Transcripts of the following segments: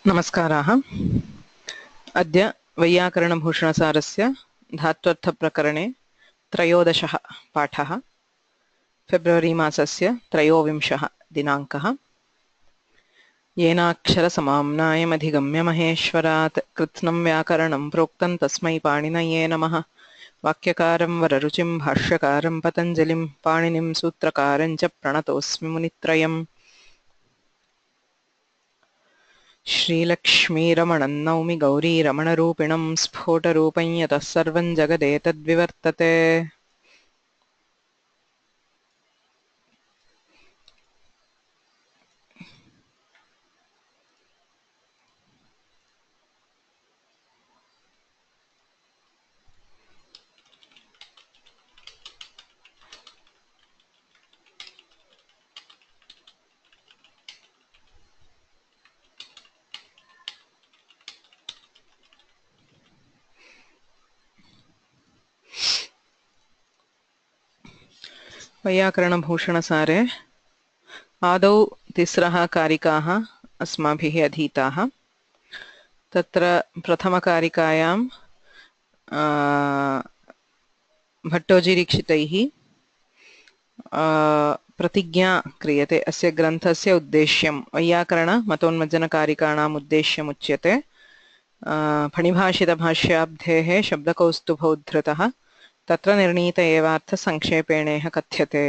नमस्काराः। अद्य वैयाकरणभूषणसारस्य धात्वर्थप्रकरणे त्रयोदशः पाठः। फेब्रुवरी मासस्य 23 दिनाङ्कः। येनाक्षरसमाम्नायमधिगम्य महेश्वरात् कृत्स्नं व्याकरणं प्रोक्तं तस्मै पाणिनये नमः। वाक्यकारं वररुचिं भाष्यकारं पतञ्जलिं पाणिनिं सूत्रकारं च प्रणतोऽस्मि मुनित्रयम्। श्रीलक्ष्मीरमणं नौमि गौरीरमणरूपिणं स्फोटरूपं यतः सर्वं जगदेतद्विवर्तते। वैयाकरणभूषणसारे आदौ तिस्रः कारिकाः अस्माभिः अधीताः। तत्र प्रथमकारिकायां भट्टोजीदीक्षितैः प्रतिज्ञा क्रियते। अस्य ग्रन्थस्य उद्देश्यं वैयाकरणमतोन्मज्जनकारिकाणाम् उद्देश्यम् उच्यते। फणिभाषितभाष्याब्धेः शब्दकौस्तुभोद्धृतः तत्र निर्णीत एवार्थसंक्षेपेणेह कथ्यते।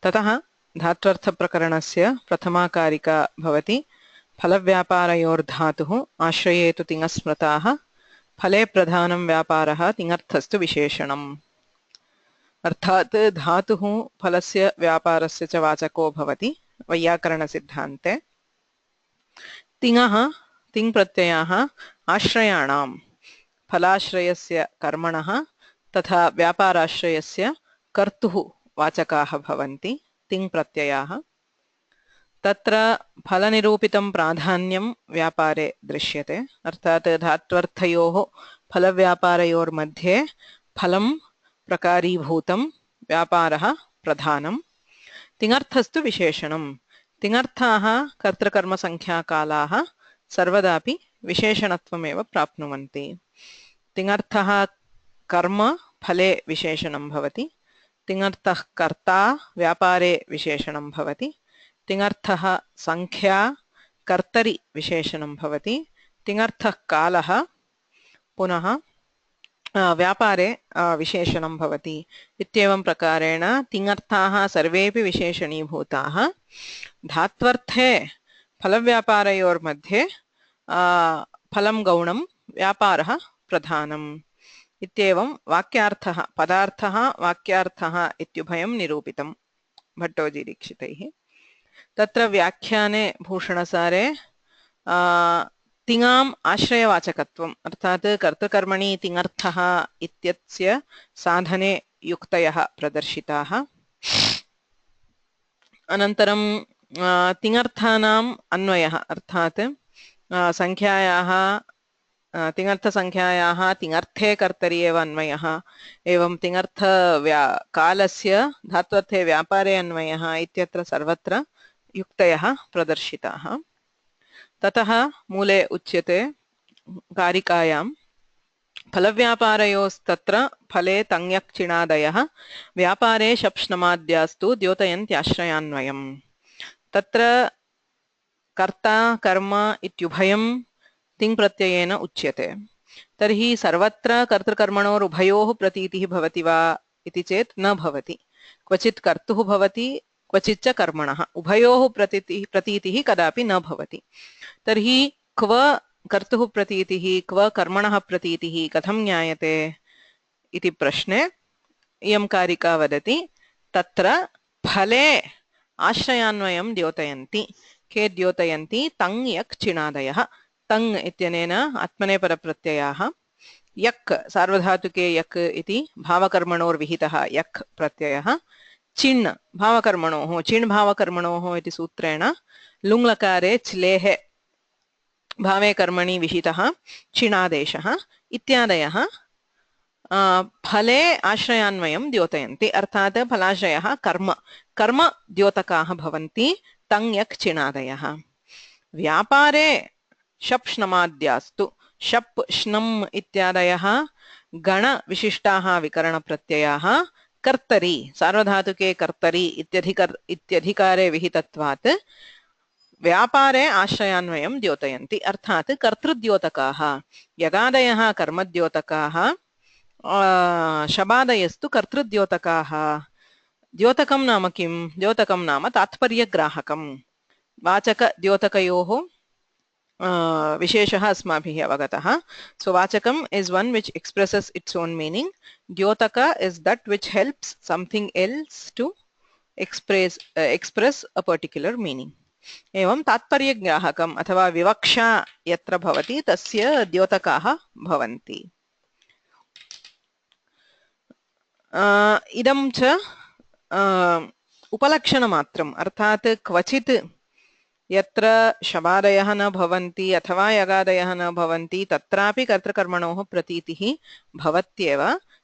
ततः धात्वर्थप्रकरणस्य प्रथमा कारिका भवति फलव्यापारयोर्धातुः आश्रयेतु तिङस्मृताः फले प्रधानं व्यापारः तिङर्थस्तु विशेषणम्। अर्थात् धातुः फलस्य व्यापारस्य च वाचको भवति वैयाकरणसिद्धान्ते। तिङः तिङ्प्रत्ययाः आश्रयाणां फलाश्रयस्य कर्मणः तथा व्यापाराश्रयस्य कर्तुः वाचकाः भवन्ति तिङ्प्रत्ययाः। तत्र फलनिरूपितं प्राधान्यं व्यापारे दृश्यते। अर्थात् धात्वर्थयोः फलव्यापारयोर्मध्ये फलं प्रकारीभूतं व्यापारः प्रधानं। तिङर्थस्तु विशेषणं। तिङर्थाः कर्तृकर्मसंख्याकालाः सर्वदापि विशेषणत्वमेव प्राप्नुवन्ति। तिङर्थः कर्म फले विशेषणं भवति। तिङर्थः कर्ता व्यापारे विशेषणं भवति। तिङर्थः संख्या कर्तरि विशेषणं भवति। तिङर्थः कालः पुनः व्यापारे विशेषणं भवति। इत्येवं प्रकारेण तिङर्थाः सर्वेपि विशेषणीभूताः। धात्वर्थे फलव्यापारयोर्मध्ये फलं गौणं व्यापारः प्रधानम् इत्येवं वाक्यार्थः पदार्थः वाक्यार्थः इत्युभयं निरूपितं भट्टोजीदीक्षितैः। तत्र व्याख्याने भूषणसारे तिङाम् आश्रयवाचकत्वम् अर्थात् कर्तृकर्मणि तिङर्थः इत्यस्य साधने युक्तयः प्रदर्शिताः। अनन्तरं तिङर्थानाम् अन्वयः अर्थात् संख्यायाः तिङर्थसंख्यायाः तिङर्थे कर्तरि एव अन्वयः, एवं तिङर्थ कालस्य धात्वर्थे व्यापारे अन्वयः इत्यत्र सर्वत्र युक्तयः प्रदर्शिताः। ततः मूले उच्यते कारिकायां फलव्यापारयोस्तत्र फले तङ्यक्चिणादयः व्यापारे शप्ष्णमाद्यास्तु द्योतयन्त्याश्रयान्वयम्। तत्र कर्ता कर्म इत्युभयं तिङ्प्रत्ययेन उच्यते। तर्हि सर्वत्र कर्तृकर्मणोरुभयोः प्रतीतिः भवति वा इति चेत् न भवति। क्वचित् कर्तुः भवति क्वचिच्च कर्मणः, उभयोः प्रतीतिः कदापि न भवति। तर्हि क्व कर्तुः प्रतीतिः क्व कर्मणः प्रतीतिः कथं ज्ञायते इति प्रश्ने इयं कारिका वदति तत्र फले आश्रयान्वयं द्योतयन्ति। के द्योतयन्ति? तङ् यक् चिणादयः। तङ् इत्यनेन आत्मनेपरप्रत्ययाः, यक् सार्वधातुके यक् इति भावकर्मणोर्विहितः यक् प्रत्ययः, चिण् भावकर्मणोः चिण् भावकर्मणोः इति सूत्रेण लुङ्लकारे च्लेः भावे कर्मणि विहितः चिणादेशः इत्यादयः फले आश्रयान्वयं द्योतयन्ति। अर्थात् फलाश्रयः कर्म कर्म द्योतकाः भवन्ति तङ् यक् चिणादयः। व्यापारे शप् श्नमाद्यास्तु शप् श्नम् इत्यादयः गणविशिष्टाः विकरणप्रत्ययाः कर्तरि सार्वधातुके कर्तरि इत्यधिकारे विहितत्वात् व्यापारे आश्रयान्वयं द्योतयन्ति अर्थात् कर्तृद्योतकाः यगादयः कर्मद्योतकाः शबादयस्तु कर्तृद्योतकाः द्योतकं नाम किं द्योतकं नाम तात्पर्यग्राहकं वाचकद्योतकयोः विशेषः अस्माभिः अवगतः so वाचकं is one which expresses its own meaning द्योतक is that which helps something else to express a particular meaning एवं तात्पर्यग्राहकम् अथवा विवक्षा यत्र भवति तस्य द्योतकाः भवन्ति इदं च उपलक्षणमात्रम् अर्थात् क्वचित् यत्र शबादयः न भवन्ति अथवा यगादयः न भवन्ति तत्रापि कर्तृकर्मणोः प्रतीतिः भवत्येव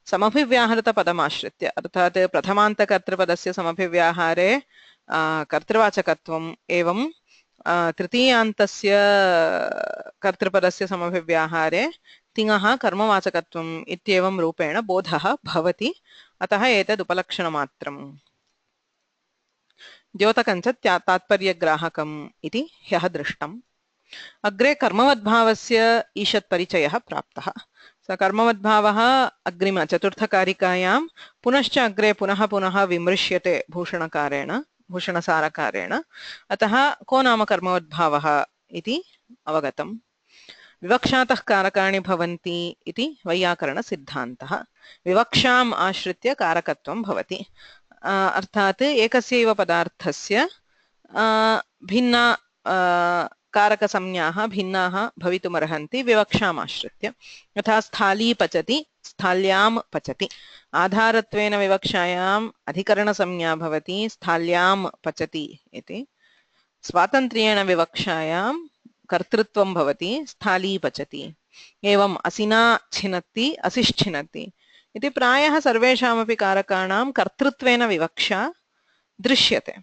समभिव्याहृतपदमाश्रित्य अर्थात् प्रथमान्तकर्तृपदस्य समभिव्याहारे कर्तृवाचकत्वम् एवं तृतीयान्तस्य कर्तृपदस्य समभिव्याहारे तिङः कर्मवाचकत्वम् इत्येवं रूपेण बोधः भवति अतः एतद् उपलक्षणमात्रम् द्योतकञ्च तात्पर्यग्राहकम् इति ह्यः दृष्टम् अग्रे कर्मवद्भावस्य ईषत्परिचयः प्राप्तः स कर्मवद्भावः अग्रिम चतुर्थकारिकायां पुनश्च अग्रे पुनः पुनः विमृश्यते भूषणसारकारेण अतः को नाम कर्मवद्भावः इति अवगतम् विवक्षातः कारकाणि भवन्ति इति वैयाकरणसिद्धान्तः विवक्षाम् आश्रित्य कारकत्वं भवति अर्थात् एकस्यैव पदार्थस्य भिन्ना कारकसंज्ञाः भिन्नाः भवितुमर्हन्ति विवक्षाम् आश्रित्य यथा स्थाली पचति स्थाल्यां पचति आधारत्वेन विवक्षायाम् अधिकरणसंज्ञा भवति स्थाल्यां पचति इति स्वातन्त्र्येण विवक्षायां कर्तृत्वं भवति स्थाली पचति एवम् असिना छिनत्ति असिश्छिनत्ति इति प्रायः सर्वेषामपि कारकाणां कर्तृत्वेन विवक्षा दृश्यते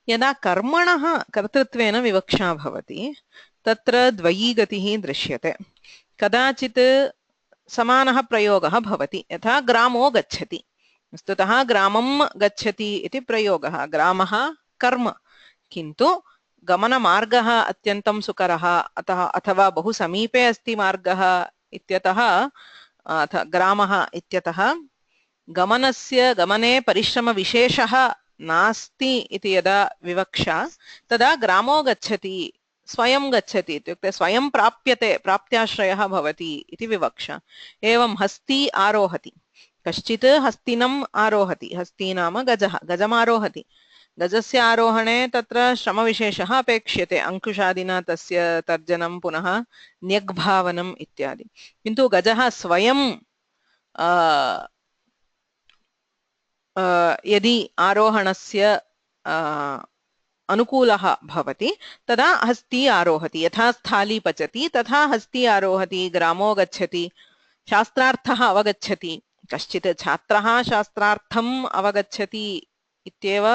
यदा कर्मणः कर्तृत्वेन विवक्षा भवति तत्र द्वयी गतिः दृश्यते कदाचित् समानः प्रयोगः भवति यथा ग्रामो गच्छति वस्तुतः ग्रामं गच्छति इति प्रयोगः ग्रामः कर्म किन्तु गमनमार्गः अत्यन्तं सुकरः अथवा बहु समीपे अस्ति मार्गः इत्यतः ग्रामः इत्यतः गमने परिश्रमविशेषः नास्ति इति यदा विवक्षा तदा ग्रामो गच्छति स्वयं गच्छति इत्युक्ते स्वयं प्राप्यते प्राप्त्याश्रयः भवति इति विवक्षा एवं हस्ती आरोहति कश्चित् हस्तिनम् आरोहति हस्ती नाम गजः गजमारोहति गजस्य आरोहणे तत्र श्रमविशेषः अपेक्ष्यते अंकुशादिना तस्य तर्जनं पुनः न्यग्भावनम् इत्यादि किन्तु गजः स्वयं यदि आरोहणस्य अनुकूलः भवति तदा हस्ती आरोहति यथा स्थाली पचति तथा हस्ती आरोहति ग्रामो गच्छति शास्त्रार्थः अवगच्छति कश्चित् छात्रः शास्त्रार्थम् अवगच्छति इत्येव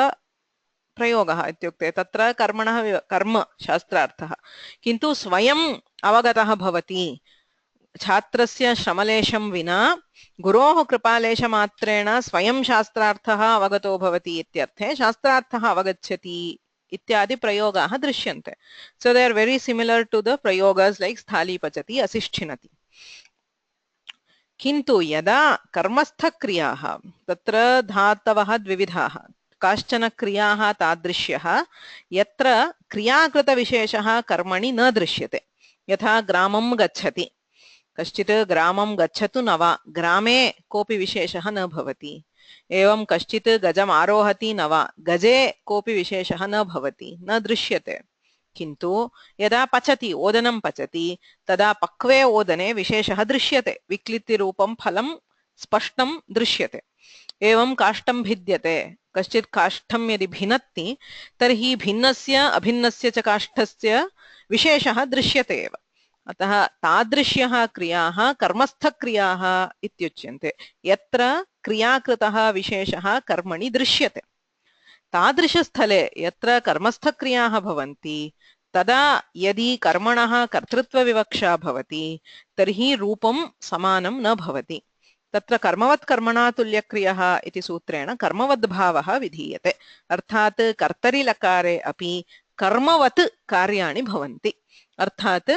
प्रयोगः इत्युक्ते तत्र कर्म शास्त्रार्थः किन्तु स्वयम् अवगतः भवति छात्रस्य श्रमलेशं विना गुरोः कृपालेशमात्रेण स्वयं शास्त्रार्थः अवगतो भवति इत्यर्थे शास्त्रार्थः अवगच्छति इत्यादि प्रयोगाः दृश्यन्ते so they are very similar to the prayogas like स्थाली पचति असिश्छिनति किन्तु यदा कर्मस्थक्रियाः तत्र धातवः द्विविधाः काश्चन क्रियाः तादृश्यः यत्र क्रियाकृतविशेषः कर्मणि न दृश्यते यथा ग्रामं गच्छति कश्चित् ग्रामं गच्छतु न वा ग्रामे कोऽपि विशेषः न भवति एवं कश्चित् गजम् आरोहति न वा गजे कोऽपि विशेषः न भवति न दृश्यते किन्तु यदा पचति ओदनं पचति तदा पक्वे ओदने विशेषः दृश्यते विक्लित्तिरूपं फलं स्पष्टं दृश्यते एवं काष्ठं भिद्यते कश्चित् काष्ठं यदि भिनत्ति तर्हि भिन्नस्य अभिन्नस्य च काष्ठस्य विशेषः दृश्यते एव अतः तादृश्यः क्रियाः कर्मस्थक्रियाः इत्युच्यन्ते यत्र क्रियाकृतः विशेषः कर्मणि दृश्यते तादृशस्थले यत्र कर्मस्थक्रियाः भवन्ति तदा यदि कर्मणः कर्तृत्वविवक्षा भवति तर्हि रूपं समानं न भवति। तत्र कर्मवत् कर्मणा तुल्यक्रियः इति सूत्रेण कर्मवद्भावः विधीयते। अर्थात् कर्तरि लकारे अपि कर्मवत् कार्याणि भवन्ति। अर्थात्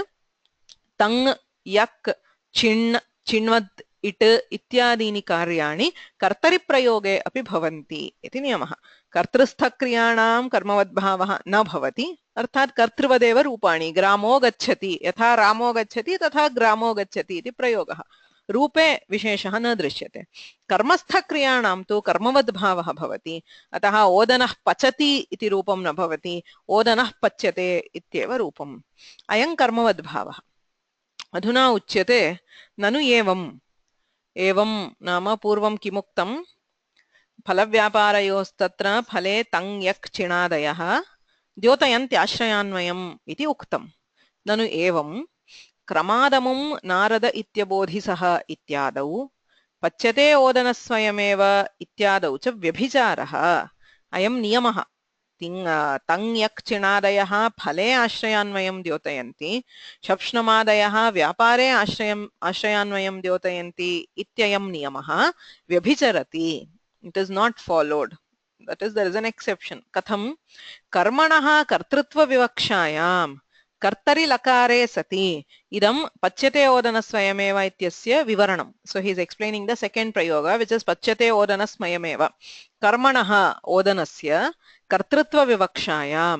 तङ् यक् चिण् चिण्वद् इट् इत्यादीनि कार्याणि कर्तरिप्रयोगे अपि भवन्ति इति नियमः। कर्तृस्थक्रियाणां कर्मवद्भावः न भवति, अर्थात् कर्तृवदेव रूपाणि। ग्रामो गच्छति, यथा रामो गच्छति तथा ग्रामो गच्छति इति प्रयोगः। रूपे विशेषः न दृश्यते। कर्मस्थक्रियाणां तु कर्मवद्भावः भवति, अतः ओदनः पचति इति रूपं न भवति, ओदनः पच्यते इत्येव रूपम्। अयं कर्मवद्भावः। अधुना उच्यते ननु एवम्। एवं नाम पूर्वं किमुक्तं, फलव्यापारयोस्तत्र फले तङ् यक् चिणादयः द्योतयन्त्याश्रयान्वयम् इति उक्तं। ननु एवं क्रमादमुं नारद इत्यबोधिसः इत्यादौ पच्यते ओदनस्वयमेव इत्यादौ च व्यभिचारः अयं नियमः। तङ् यक् चिणादयः फले आश्रयान्वयं द्योतयन्ति, शप्ष्णमादयः व्यापारे आश्रयान्वयं द्योतयन्ति इत्ययं नियमः व्यभिचरति। It is not followed. That is, there is an exception. कथं? कर्मणः कर्तृत्वविवक्षायां कर्तरि लकारे सति इदं पच्यते ओदनस्वयमेव इत्यस्य विवरणं. So he is explaining the second prayoga, which is पच्यते ओदनस्वयमेव. कर्मणः ओदनस्य कर्तृत्वविवक्षायां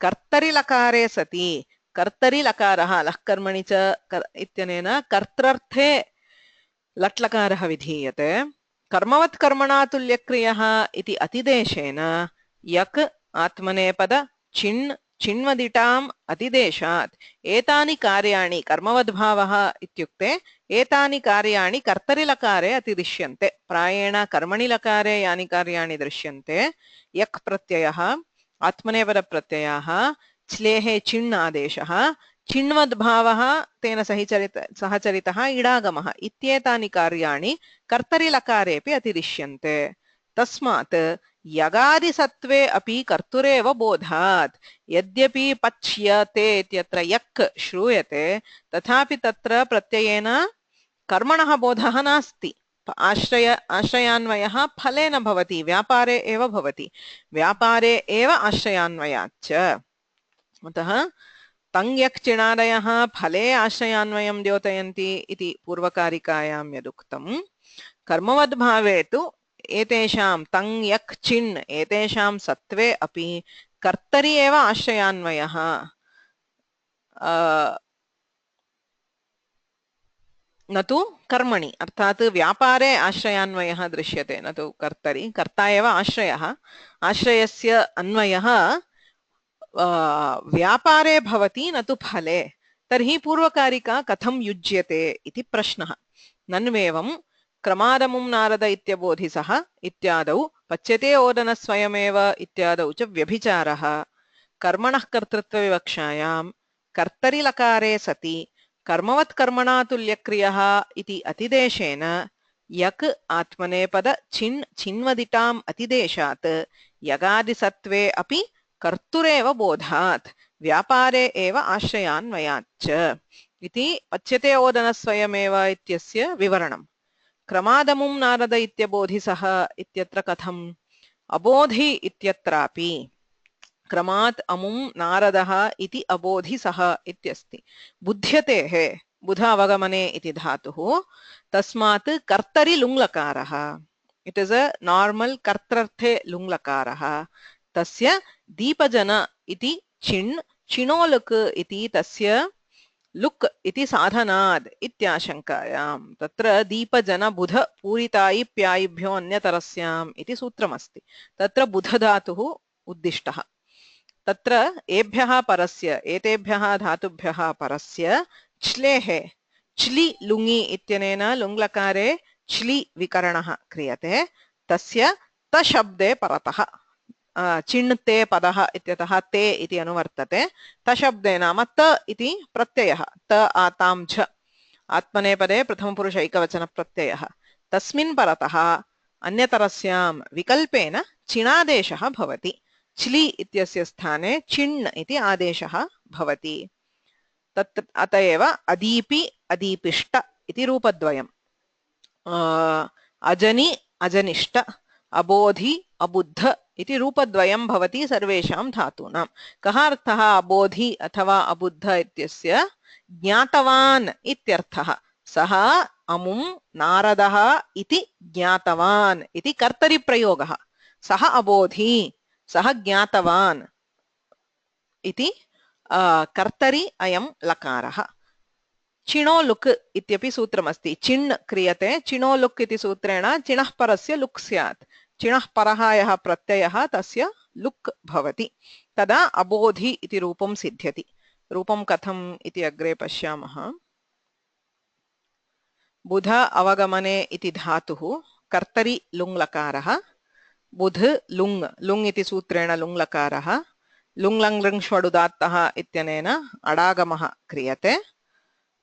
कर्तरि लकारे सति, कर्तरि लकारः लः कर्मणि च इत्यनेन कर्तृर्थे लट्लकारः विधीयते। कर्मवत् कर्मणा तुल्यक्रियः इति अतिदेशेन यक् आत्मनेपद चिण् चिण्वदिटाम् अतिदेशात् एतानि कार्याणि, कर्मवद्भावः इत्युक्ते एतानि कार्याणि कर्तरिलकारे अतिदृश्यन्ते। प्रायेण कर्मणि लकारे यानि कार्याणि दृश्यन्ते, यक् प्रत्ययः, आत्मनेपद प्रत्ययाः, च्लेः चिण् आदेशः, चिण्वद्भावः तेन सहचरितः इडागमः इत्येतानि कार्याणि कर्तरिलकारेऽपि अतिरिष्यन्ते। तस्मात् यगादिसत्त्वे अपि कर्तुरेव बोधात्। यद्यपि पच्यते इत्यत्र यक् श्रूयते, तथापि तत्र प्रत्ययेन कर्मणः बोधः नास्ति। आश्रयान्वयः फले न भवति, व्यापारे एव भवति। व्यापारे एव आश्रयान्वयाच्च। अतः तङ् यक् चिणादयः फले आश्रयान्वयं द्योतयन्ति इति पूर्वकारिकायां यदुक्तं, कर्मवद्भावे तु एतेषां तङ् यक् चिण् एतेषां सत्त्वे अपि कर्तरि एव आश्रयान्वयः, न तु कर्मणि। अर्थात् व्यापारे आश्रयान्वयः दृश्यते, न तु कर्तरि। कर्ता एव आश्रयः, आश्रयस्य अन्वयः व्यापारे भवति, न तु फले। तर्हि पूर्वकारिका कथं युज्यते इति प्रश्नः। नन्वेवं क्रमादमुं नारद इत्यबोधिसः इत्यादौ पच्यते ओदनस्वयमेव इत्यादौ च व्यभिचारः कर्मणः कर्तृत्वविवक्षायां कर्तरिलकारे सति कर्मवत् कर्मणा तुल्यक्रियः इति अतिदेशेन यक् आत्मनेपद चिण् चिन्वदिटाम् अतिदेशात् यगादिसत्त्वे अपि कर्तुरेव बोधात् व्यापारे एव आश्रयान्वयाच्च इति पच्यते ओदनस्वयमेव इत्यस्य विवरणम्। क्रमादमुं नारद इत्यबोधिसः इत्यत्र कथम्? अबोधि इत्यत्रापि क्रमात् अमुं नारदः इति अबोधिसः इत्यस्ति। बुध्यतेः, बुध अवगमने इति धातुः, तस्मात् कर्तरि लुङ्लकारः। इट् इस् अ नार्मल् कर्तर्थे लुङ्लकारः। तस्य दीपजन इति चिण् चिणोलुक् इति तस्य लुक् इति साधनाद् इत्याशङ्कायां। तत्र दीपजन बुध पूरितायि प्यायिभ्यो अन्यतरस्याम् इति सूत्रमस्ति। तत्र बुध धातुः उद्दिष्टः। तत्र एभ्यः परस्य, एतेभ्यः धातुभ्यः परस्य च्लेः च्लि लुङि इत्यनेन लुङ्लकारे च्लि विकरणः क्रियते। तस्य तशब्दे परतः चिण्ते पदः इत्यतः ते इति अनुवर्तते। तशब्दे नाम त इति प्रत्ययः, त आतां च आत्मनेपदे प्रथमपुरुष एकवचन प्रत्ययः। तस्मिन् परतः अन्यतरस्यां विकल्पेन चिणादेशः भवति। च्लि इत्यस्य स्थाने चिण् इति आदेशः भवति। तत् अत एव अदीपि अदीपिष्ट इति रूपद्वयम्। अजनि अजनिष्ट अबोधि अबुद्ध इति रूपद्वयं भवति सर्वेषां धातूनां। कः अर्थः अबोधि अथवा अबुद्ध इत्यस्य? ज्ञातवान् इत्यर्थः। सः अमुं नारदः इति ज्ञातवान् इति कर्तरिप्रयोगः। सः अबोधि, सः ज्ञातवान् इति कर्तरि अयं लकारः। चिणो लुक् इत्यपि सूत्रमस्ति। चिण् क्रियते, चिणो लुक् इति सूत्रेण चिणः परस्य लुक् स्यात्। चिणः परः यः प्रत्ययः तस्य लुक् भवति, तदा अबोधि इति रूपं सिद्ध्यति। रूपं कथम् इति अग्रे पश्यामः। बुध अवगमने इति धातुः कर्तरि लुङ् लकारः। बुध लुङ्, लुङ् इति सूत्रेण लुङ् लकारः। लुङ् लङ् लृङ् ष्वडुदात्तः इत्यनेन अडागमः क्रियते।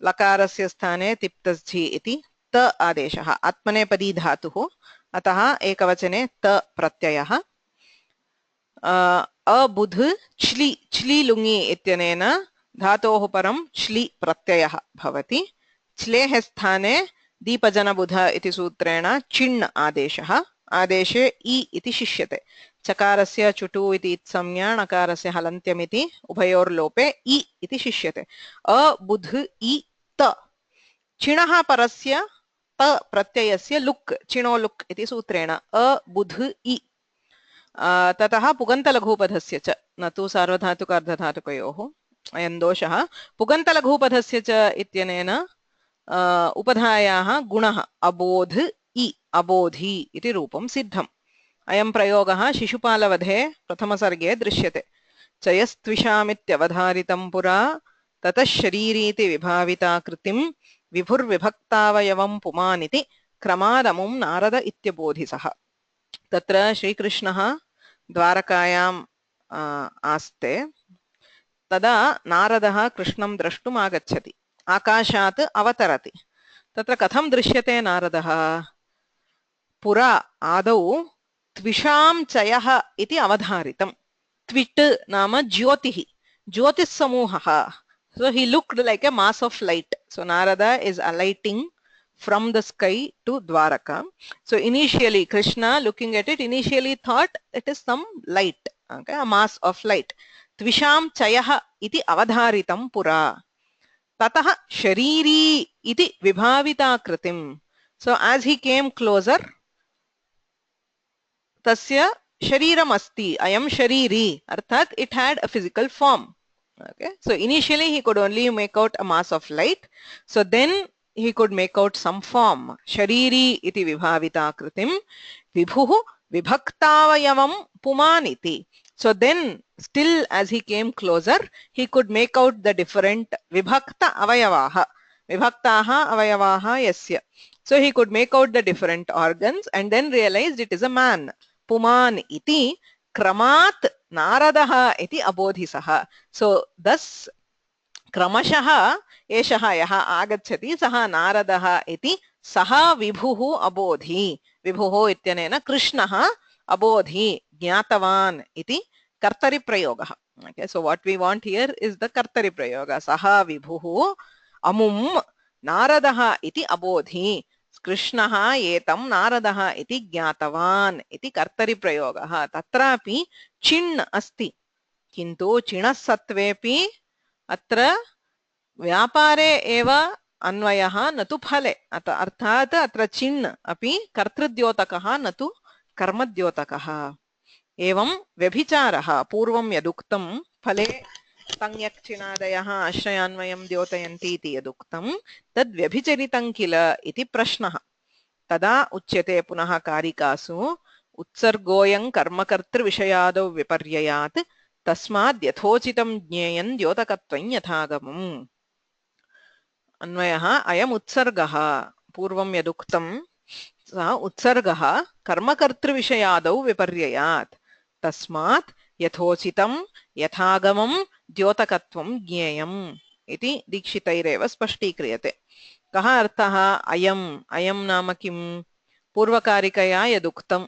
लकारस्य स्थाने तिप्तस्थि इति त आदेशः। आत्मनेपदी धातुः, अतः एकवचने त प्रत्ययः। अबुध च्लि, च्लि लुङि इत्यनेन धातोः परं च्लि प्रत्ययः भवति। च्लेः स्थाने दीपजनबुध इति सूत्रेण चिण् आदेशः। आदेशे इ इति शिष्यते। चकारस्य चुटु इति इत्संज्ञा, णकारस्य हलन्त्यमिति उभयोर्लोपे इ इति शिष्यते। अबुध इ त। चिणः परस्य त प्रत्ययस्य लुक्, चिणो लुक् इति सूत्रेण अबुध इ। ततः पुगन्तलघूपधस्य च, न तु सार्वधातुक अर्धधातुकयोः अयं दोषः। पुगन्तलघूपधस्य च इत्यनेन उपधायाः गुणः अबोध इ, अबोधि इति रूपं सिद्धम्। अयं प्रयोगः शिशुपालवधे प्रथमसर्गे दृश्यते। चयस्त्विषामित्यवधारितं पुरा ततः शरीरीति विभाविता कृतिं विभुर्विभक्तावयवं पुमानिति क्रमादमुं नारद इत्यबोधिसः। तत्र श्रीकृष्णः द्वारकायाम् आस्ते। तदा नारदः कृष्णं द्रष्टुम् आगच्छति, आकाशात् अवतरति। तत्र कथं दृश्यते नारदः? पुरा आदौ त्विषां चयः इति अवधारितं। त्विट् नाम ज्योतिः, ज्योतिस्समूहः। So he looked like a mass of light. So Narada is alighting from the sky to Dwaraka. So initially Krishna, looking at it, initially thought it is some light, okay, a mass of light. Tvisham chayah iti avadharitam pura. Tatah shariri iti vibhavita kritim. So as he came closer, tasya shariram asti, ayam shariri, arthat it had a physical form. Okay, so initially he could only make out a mass of light. So then he could make out some form. Shariri iti vibhavita kritim vibhuhu vibhaktavayavam pumaniti. So then still as he came closer, he could make out the different vibhakta avayavaha. Vibhaktaha avayavaha yasya. So he could make out the different organs and then realized it is a man. Puman iti kramat नारदः इति अबोधिसः. So thus क्रमशः एषः यः आगच्छति सः नारदः इति सः विभुः अबोधि. विभुः इत्यनेन कृष्णः अबोधि, ज्ञातवान् इति कर्तरिप्रयोगः. Okay, so what we want here is the कर्तरिप्रयोग. सः विभुः अमुं नारदः इति अबोधि. कृष्णः एतं नारदः इति ज्ञातवान् इति कर्तरिप्रयोगः. तत्रापि चिण् अस्ति, किन्तु चिणः सत्त्वेपि अत्र व्यापारे एव अन्वयः न तु फले. अर्थात् अत्र चिण् अपि कर्तृद्योतकः न तु कर्मद्योतकः. एवं व्यभिचारः पूर्वं यदुक्तं फले संज्ञक् चिणादयः आश्रयान्वयं द्योतयन्ति इति यदुक्तं तद् व्यभिचरितं किल इति प्रश्नः. तदा उच्यते पुनः कारिकासु उत्सर्गोऽयं कर्मकर्तृविषयादौ विपर्ययात् तस्माद् यथोचितं ज्ञेयं द्योतकत्वं यथागमम्. अन्वयः अयम् उत्सर्गः पूर्वं यदुक्तं सः उत्सर्गः कर्मकर्तृविषयादौ विपर्ययात् तस्मात् यथोचितं यथागमं द्योतकत्वं ज्ञेयम् इति दीक्षितैरेव स्पष्टीक्रियते. कः अर्थः? अयम्, अयं नाम किं? पूर्वकारिकया यदुक्तं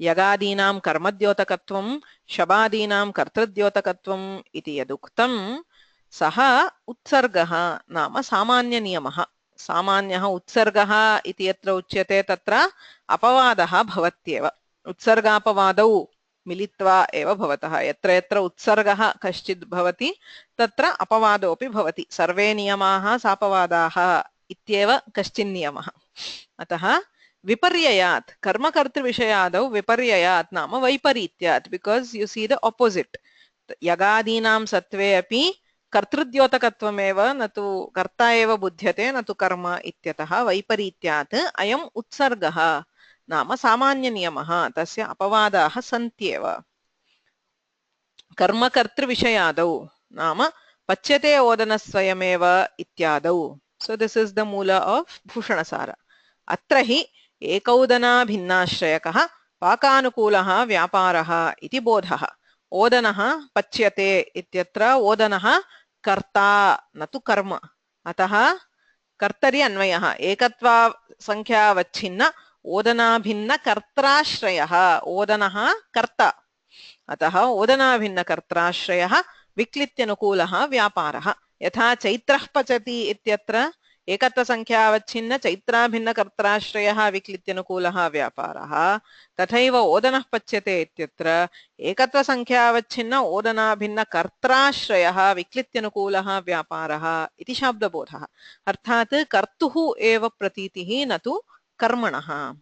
यगादीनां कर्मद्योतकत्वं शबादीनां कर्तृद्योतकत्वम् इति यदुक्तं सः उत्सर्गः नाम सामान्यनियमः। सामान्यः उत्सर्गः इति यत्र उच्यते तत्र अपवादः भवत्येव। उत्सर्गापवादौ मिलित्वा एव भवतः। यत्र यत्र उत्सर्गः कश्चित् भवति तत्र अपवादोऽपि भवति। सर्वे नियमाः सापवादाः इत्येव कश्चिन् नियमः। अतः विपर्ययात् कर्मकर्तृविषयादौ विपर्ययात् नाम वैपरीत्यात्, because you see the opposite. यगादीनां सत्त्वे अपि कर्तृद्योतकत्वमेव न तु कर्ता एव बुध्यते न तु कर्म इत्यतः वैपरीत्यात् अयम् उत्सर्गः नाम सामान्यनियमः, तस्य अपवादाः सन्त्येव। कर्मकर्तृविषयादौ नाम पच्यते ओदनस्वयमेव इत्यादौ। सो दिस इज द मूल ऑफ भूषणसार। अत्र हि एकौदनाभिन्नाश्रयकः पाकानुकूलः व्यापारः इति बोधः। ओदनः पच्यते इत्यत्र ओदनः कर्ता न तु कर्म, अतः कर्तरि अन्वयः। एकत्वा संख्यावच्छिन्न ओदनाभिन्न कर्त्राश्रयः, ओदनः कर्ता, अतः ओदनाभिन्नकर्त्राश्रयः विक्लित्यनुकूलः व्यापारः। यथा चैत्रः पचति इत्यत्र एकत्वसंख्यावच्छिन्न चैत्राभिन्नकर्त्राश्रयः विक्लित्यनुकूलः व्यापारः, तथैव ओदनः पच्यते इत्यत्र एकत्वसंख्यावच्छिन्न ओदनाभिन्नकर्त्राश्रयः विक्लित्यनुकूलः व्यापारः इति शाब्दबोधः। अर्थात् कर्तुः एव प्रतीतिः न तु कर्मणः।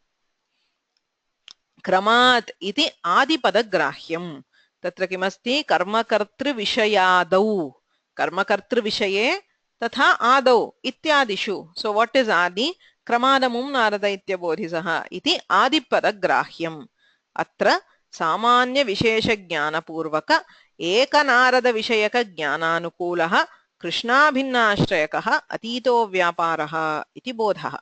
क्रमात् इति आदिपदग्राह्यम्। तत्र किमस्ति? कर्मकर्तृविषयादौ, कर्मकर्तृविषये तथा आदौ इत्यादिषु। सो व्हाट इज आदि? क्रमादमुं नारद इत्यबोधिसः इति आदिपदग्राह्यम्। अत्र सामान्य विशेषज्ञानपूर्वक एकनारदविषयक ज्ञानानुकूलः कृष्णाभिन्नाश्रयकः अतीतो व्यापारः इति बोधः।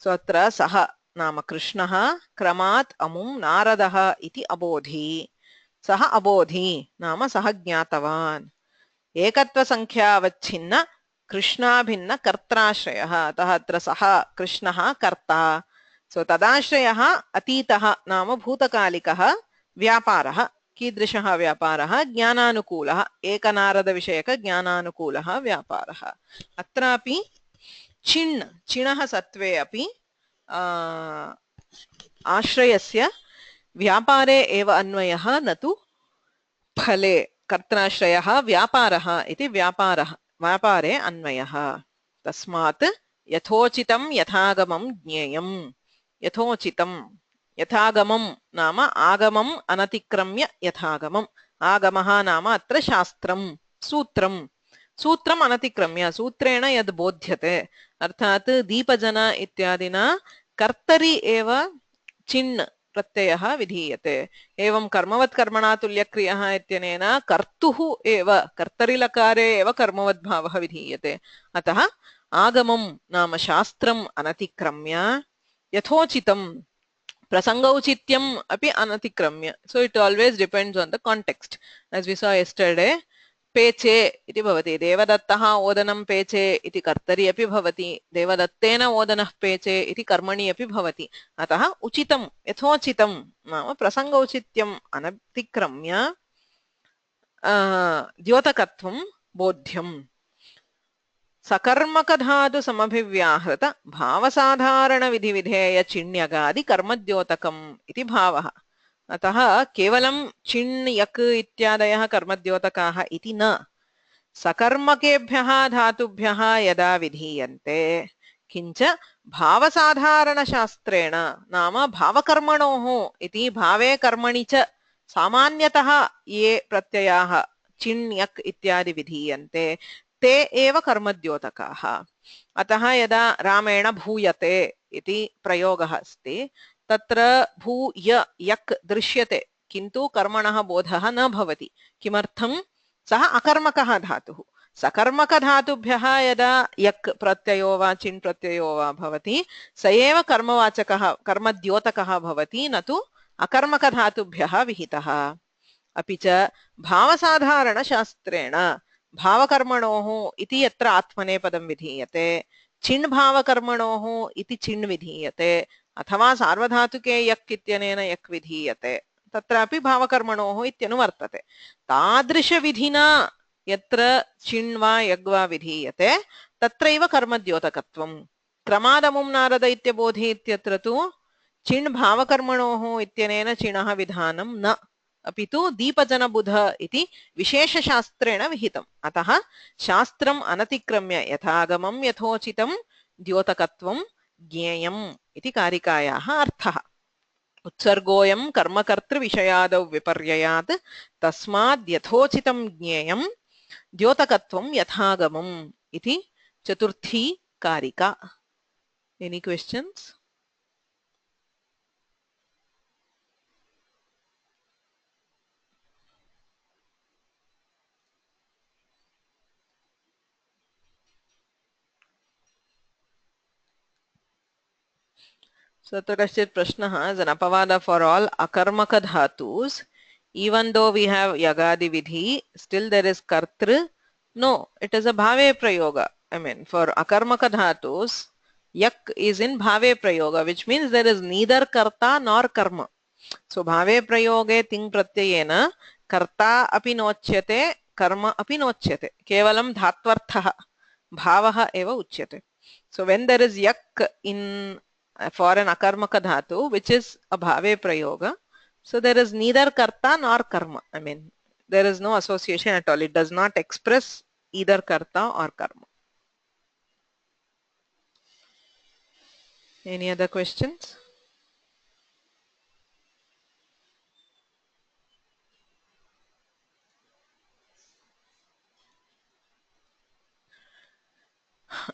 सो अत्र सः नाम कृष्णः क्रमात् अमुं नारदः इति अबोधि। सः अबोधि नाम सः ज्ञातवान्। एकत्वसंख्यावच्छिन्न कृष्णाभिन्न कर्त्राश्रयः, अतः अत्र सः कृष्णः कर्ता। सो तदाश्रयः अतीतः नाम भूतकालिकः व्यापारः। कीदृशः व्यापारः? ज्ञानानुकूलः, एकनारदविषयक ज्ञानानुकूलः व्यापारः। अत्रापि चिण्, चिणः सत्त्वे अपि आश्रयस्य व्यापारे एव अन्वयः न तु फले। कर्त्राश्रयः व्यापारः इति व्यापारः, व्यापारे अन्वयः। तस्मात् यथोचितं यथागमं ज्ञेयम्। यथोचितं, यथागमं नाम आगमम् अनतिक्रम्य यथागमम्। आगमः नाम अत्र शास्त्रं, सूत्रं, सूत्रम् अनतिक्रम्य, सूत्रेण यद् बोध्यते। अर्थात् दीपजन इत्यादिना कर्तरि एव चिन् प्रत्ययः विधीयते। एवं कर्मवत् कर्मणा तुल्यक्रियः इत्यनेन कर्तुः एव कर्तरिलकारे एव कर्मवद्भावः विधीयते। अतः आगमं नाम शास्त्रम् अनतिक्रम्य, यथोचितं प्रसंगौचित्यम् अपि अनतिक्रम्य। So it always depends on the context. As we saw yesterday, पेचे इति भवति, देवदत्तः ओदनं पेचे इति कर्तरि अपि भवति, देवदत्तेन ओदनः पेचे इति कर्मणि अपि भवति। अतः उचितं यथोचितं नाम प्रसंगौचित्यम् अनतिक्रम्य द्योतकत्वं बोध्यम्। सकर्मकधातु समभिव्याहृत भावसाधारण विधिविधेय चिण्यगादि कर्मद्योतकम् इति भावः। अतः केवलं चिण् यक् इत्यादयः कर्मद्योतकाः इति न, सकर्मकेभ्यः धातुभ्यः यदा विधीयन्ते किञ्च भावसाधारणशास्त्रेण नाम भावकर्मणोः इति भावे कर्मणि च सामान्यतः ये प्रत्ययाः चिण् यक् इत्यादि विधीयन्ते ते एव कर्मद्योतकाः। अतः यदा रामेण भूयते इति प्रयोगः अस्ति, तत्र भूय यक् दृश्यते किन्तु कर्मणः बोधः न भवति। किमर्थं? सः अकर्मकः धातुः। सकर्मकधातुभ्यः यदा यक् प्रत्ययो वा चिन् प्रत्ययो वा भवति, स एव कर्मवाचकः कर्मद्योतकः भवति, न तु अकर्मकधातुभ्यः विहितः। अपि च भावसाधारणशास्त्रेण भावकर्मणोः इति यत्र आत्मनेपदं विधीयते, चिण् भावकर्मणोः इति चिण् विधीयते। अथवा सार्वधातुके यक् इत्यनेन यक् विधीयते तत्रापि भावकर्मणोः इत्यनुवर्तते तादृशविधिना यत्र चिण् वा यग् वा विधीयते तत्रैव कर्मद्योतकत्वम् क्रमादमुं नारद इत्यबोधि इत्यत्र तु चिण् भावकर्मणोः इत्यनेन चिणः विधानं न अपि तु दीपजनबुध इति विशेषशास्त्रेण विहितम् अतः शास्त्रम् अनतिक्रम्य यथागमं यथोचितं द्योतकत्वं ज्ञेयम् इति कारिकायाः अर्थः उत्सर्गोऽयं कर्मकर्तृविषयादौ विपर्ययात् तस्माद् यथोचितं ज्ञेयं द्योतकत्वं यथागमम् इति चतुर्थी कारिका any questions So Kashchit Prashnaha is an apavada for all akarmaka dhatus. Even though we have yagadi vidhi, still there is kartru. No, it is a bhave prayoga. I mean, for akarmaka dhatus, yak is in bhave prayoga, which means there is neither karta nor karma. So bhave prayoge ting pratyayena karta api nochyate, karma api nochyate. Kevalam dhatvarthaha bhavaha eva uchyate. So when there is yak in for an akarmaka dhatu, which is a bhave prayoga, so there is neither karta nor karma. I mean, there is no association at all. It does not express either karta or karma. Any other questions?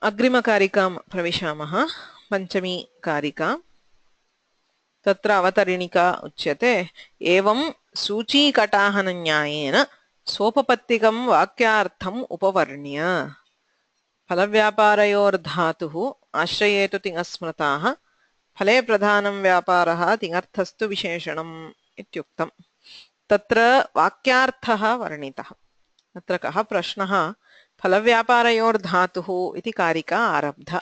अग्रिमकारिकां प्रविशामः पञ्चमी कारिका तत्र अवतरणिका उच्यते एवं सूचीकटाहनन्यायेन सोपपत्तिकं वाक्यार्थम् उपवर्ण्य फलव्यापारयोर्धातुः आश्रयेतु तिङस्मृताः फले प्रधानं व्यापारः तिङर्थस्तु विशेषणम् इत्युक्तम् तत्र वाक्यार्थः वर्णितः तत्र कः प्रश्नः फलव्यापारयोर्धातुः इति कारिका आरब्धा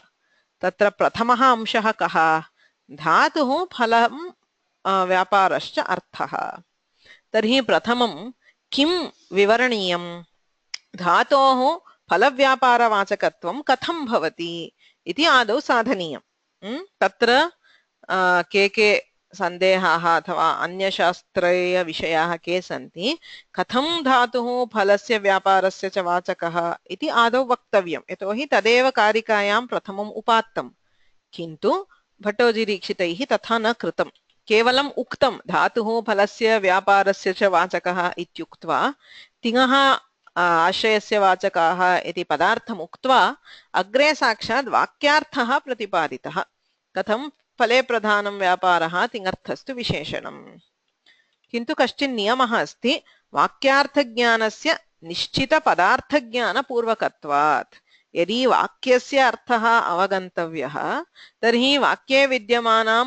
तत्र प्रथमः अंशः कः धातुः फलं व्यापारश्च अर्थः तर्हि प्रथमं किं विवरणीयं धातोः फलव्यापारवाचकत्वं कथं भवति इति आदौ साधनीयं तत्र के सन्देहाः अथवा अन्यशास्त्रीय विषयाः के सन्ति कथं धातुः फलस्य व्यापारस्य च वाचकः इति आदौ वक्तव्यं यतोहि तदेव कारिकायां प्रथमम् उपात्तं किन्तु भट्टोजीदीक्षितैः तथा न कृतं केवलम् उक्तं धातुः फलस्य व्यापारस्य च वाचकः इत्युक्त्वा तिङः आश्रयस्य वाचकाः इति पदार्थम् उक्त्वा अग्रे साक्षात् वाक्यार्थः प्रतिपादितः कथं फले प्रधानं व्यापारः तिङर्थस्तु विशेषणम् किन्तु कश्चित् नियमः अस्ति वाक्यार्थज्ञानस्य निश्चितपदार्थज्ञानपूर्वकत्वात् यदि वाक्यस्य अर्थः अवगन्तव्यः तर्हि वाक्ये विद्यमानानां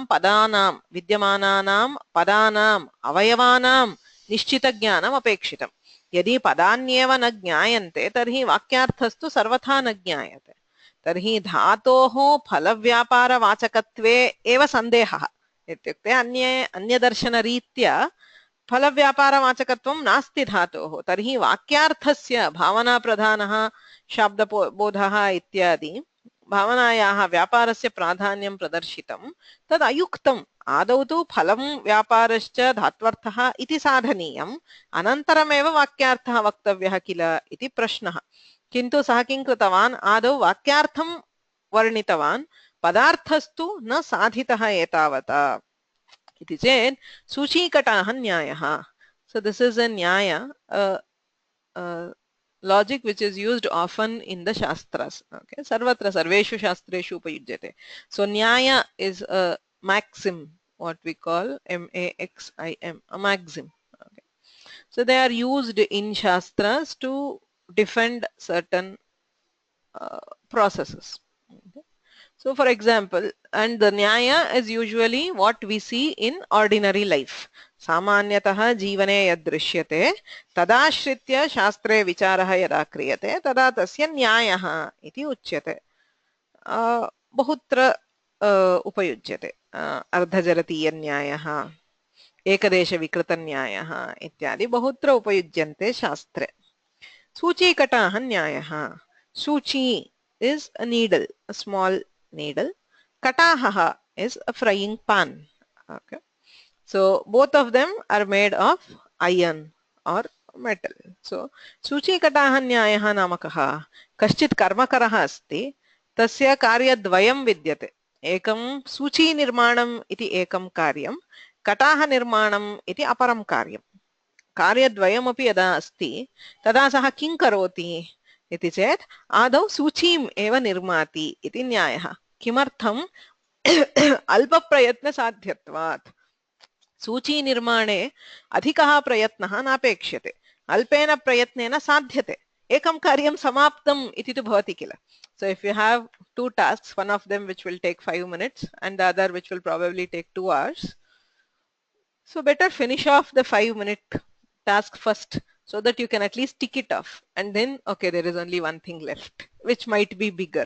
पदानाम् अवयवानां निश्चितज्ञानम् अपेक्षितम् यदि पदान्येव न ज्ञायन्ते तर्हि वाक्यार्थस्तु सर्वथा न ज्ञायते तर्हि धातोः फलव्यापारवाचकत्वे एव सन्देहः इत्युक्ते अन्यदर्शनरीत्या फलव्यापारवाचकत्वं नास्ति धातोः तर्हि वाक्यार्थस्य भावनाप्रधानः शाब्दबोधः इत्यादि भावनायाः व्यापारस्य प्राधान्यं प्रदर्शितं तद् अयुक्तम् आदौ तु फलं व्यापारश्च धात्वर्थः इति साधनीयम् अनन्तरमेव वाक्यार्थः वक्तव्यः किल इति प्रश्नः किन्तु सः किं कृतवान् आदौ वाक्यार्थं वर्णितवान् पदार्थस्तु न साधितः एतावता इति चेत् सूचीकटाः न्यायः so this is a nyaya logic which is used often in the shastras okay sarvatra sarveshu shastreshu upayujyate so nyaya is a maxim what we call maxim a maxim okay so they are used in shastras to defend certain processes okay. So for example and the nyaya is usually what we see in ordinary life सामान्यतः जीवने यदृश्यते तदाश्रित्य शास्त्रे विचारः यदा क्रियते तदा तस्य न्यायः इति उच्यते बहुत्र उपयुज्यते अर्धजरतीयन्यायः, एकदेशविकृतन्यायः इत्यादि बहुत्र उपयुज्यन्ते शास्त्रे। सूचीकटाः न्यायः. सूची is a needle, a small needle. Kataha is a frying pan. Okay. So both of them are made of iron or metal. So सूचीकटाः न्यायः नाम कः? कश्चित् कर्मकरः अस्ति, तस्य कार्यद्वयं विद्यते. एकं सूचीनिर्माणम् इति एकं कार्यं, कटाः निर्माणम् इति अपरं कार्यं. कार्यद्वयमपि यदा अस्ति तदा सः किं करोति इति चेत् आदौ सूचीम् एव निर्माति इति न्यायः. किमर्थम्? अल्पप्रयत्नसाध्यत्वात्. सूची निर्माणे अधिकः प्रयत्नः नापेक्ष्यते, अल्पेन प्रयत्नेन साध्यते. एकं कार्यं समाप्तम् इति तु भवति किल. So if you have two tasks, one of them which will take 5 minutes and the other which will probably take 2 hours, so better finish off the 5-minute task first so that you can at least tick it off, and then okay, there is only one thing left which might be bigger.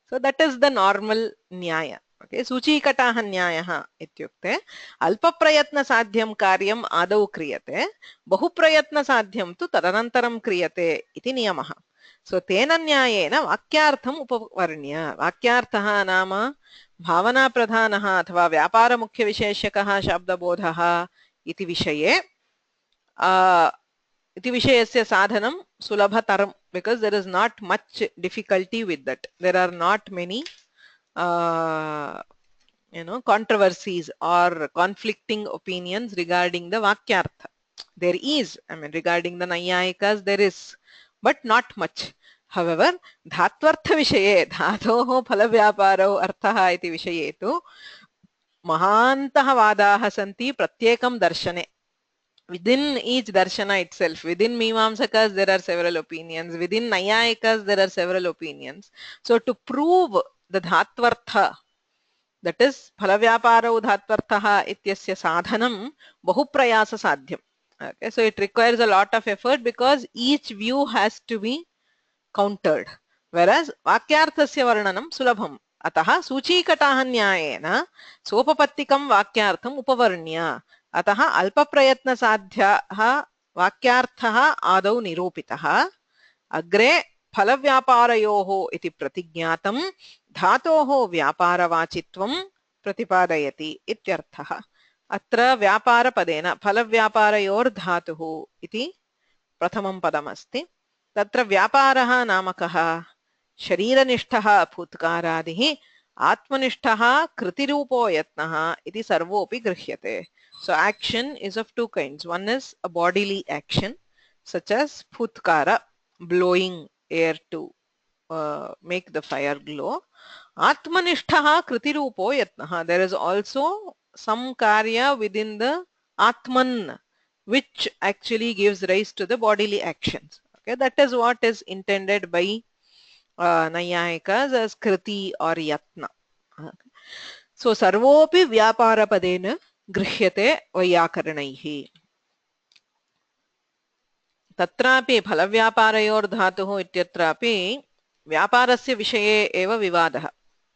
So that is the normal nyaya. Okay, सूचीकटाः न्यायः इत्युक्ते अल्पप्रयत्नसाध्यं कार्यम् आदौ क्रियते, बहुप्रयत्नसाध्यं तु तदनन्तरं क्रियते इति नियमः. सो तेन न्यायेन वाक्यार्थम् उपवर्ण्य. वाक्यार्थः नाम भावनाप्रधानः अथवा व्यापारमुख्यविशेषकः शब्दबोधः इति विषये इति विषयस्य साधनं सुलभतरं, because there is not much difficulty with that. There are not many controversies or conflicting opinions regarding the vakyartha. There is, regarding the Naiyayikas there is, but not much. However, धात्वर्थ विषये, धातोः फलव्यापारौ अर्थः इति विषये तु महान्तः वादाः सन्ति प्रत्येकं दर्शने. Within each darshana itself, within Mimamsakas there are several opinions, within Naiyayikas there are several opinions. So to prove the dhatvartha, that is phalavyaparau dhatvartha ityasya sadhanam bahuprayasa sadhyam. Okay, so it requires a lot of effort because each view has to be countered, whereas vakyarthasya varnanam sulabham. अतः सूचीकटाः न्यायेन सोपपत्तिकं वाक्यार्थम् उपवर्ण्य. अतः अल्पप्रयत्नसाध्यः वाक्यार्थः आदौ निरूपितः, अग्रे फलव्यापारयोः इति प्रतिज्ञातं धातोः व्यापारवाचित्वं प्रतिपादयति इत्यर्थः. अत्र व्यापारपदेन फलव्यापारयोर्धातुः इति प्रथमं पदमस्ति. तत्र व्यापारः नाम कः? शरीरनिष्ठः फुत्कारादिः, आत्मनिष्ठः कृतिरूपो यत्नः इति सर्वोऽपि गृह्यते. So action is of two kinds. One is a bodily action such as phutkara, blowing air to make the fire glow. Atmanishtaha kritirupo yatnaha. There is also some karya within the Atman which actually gives rise to the bodily actions. Okay, that is what is intended by Naiyayikas as kriti or yatna. Okay. So sarvopi vyaparapadena गृह्यते वैयाकरणैः. तत्रापि फलव्यापारयोर्धातुः इत्यत्रापि व्यापारस्य विषये एव विवादः.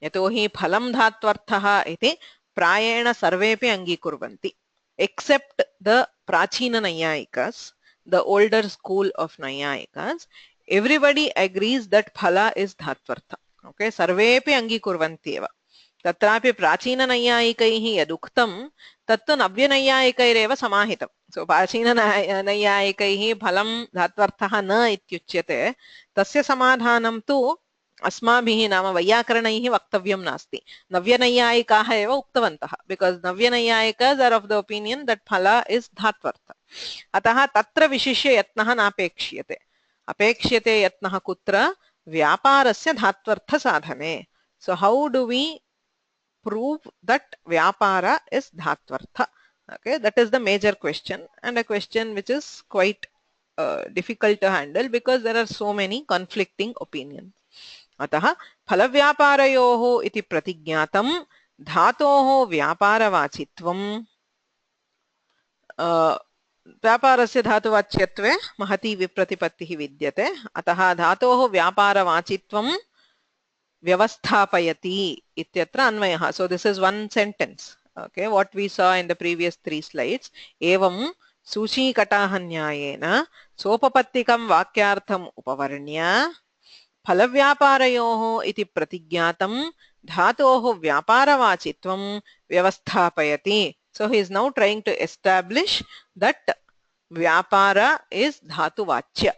यतोहि फलं धात्वर्थः इति प्रायेण सर्वेपि अङ्गीकुर्वन्ति, except the प्राचीन Naiyayikas, the older school of Naiyayikas. Everybody agrees that phala is dhatvartha. Okay, सर्वेपि अङ्गीकुर्वन्ति एव. तत्रापि प्राचीननैयायिकैः यदुक्तं तत्तु नव्यनैयायिकैरेव समाहितं. सो प्राचीननैयायिकैः फलं धात्वर्थः न इत्युच्यते, तस्य समाधानं तु अस्माभिः नाम वैयाकरणैः वक्तव्यं नास्ति. नव्यनैयायिकाः एव उक्तवन्तः, बिकास् नव्यनैयायिकास् are of the opinion that फल इस् धात्वर्थ. अतः तत्र विशिष्य यत्नः नापेक्ष्यते. अपेक्ष्यते यत्नः कुत्र? व्यापारस्य धात्वर्थ साधने. So how do we prove that vyapara is dhatvartha? Okay, that is the major question, and a question which is quite difficult to handle because there are so many conflicting opinions. अतः फलव्यापारयोः इति प्रतिज्ञातं धातोः व्यापारवाचित्वं. व्यापारस्य धातुवाच्यत्वे महती विप्रतिपत्तिः विद्यते. अतः धातोः व्यापारवाचित्वं व्यवस्थापयति इत्यत्र अन्वयः. So this is one sentence. Okay, what we saw in the previous 3 slides. एवं सूचीकटाहन्यायेन सोपपत्तिकं वाक्यार्थम् उपवर्ण्य फलव्यापारयोः इति प्रतिज्ञातं धातोः व्यापारवाचित्वं व्यवस्थापयति. So he is now trying to establish that vyapara is dhatuvachya.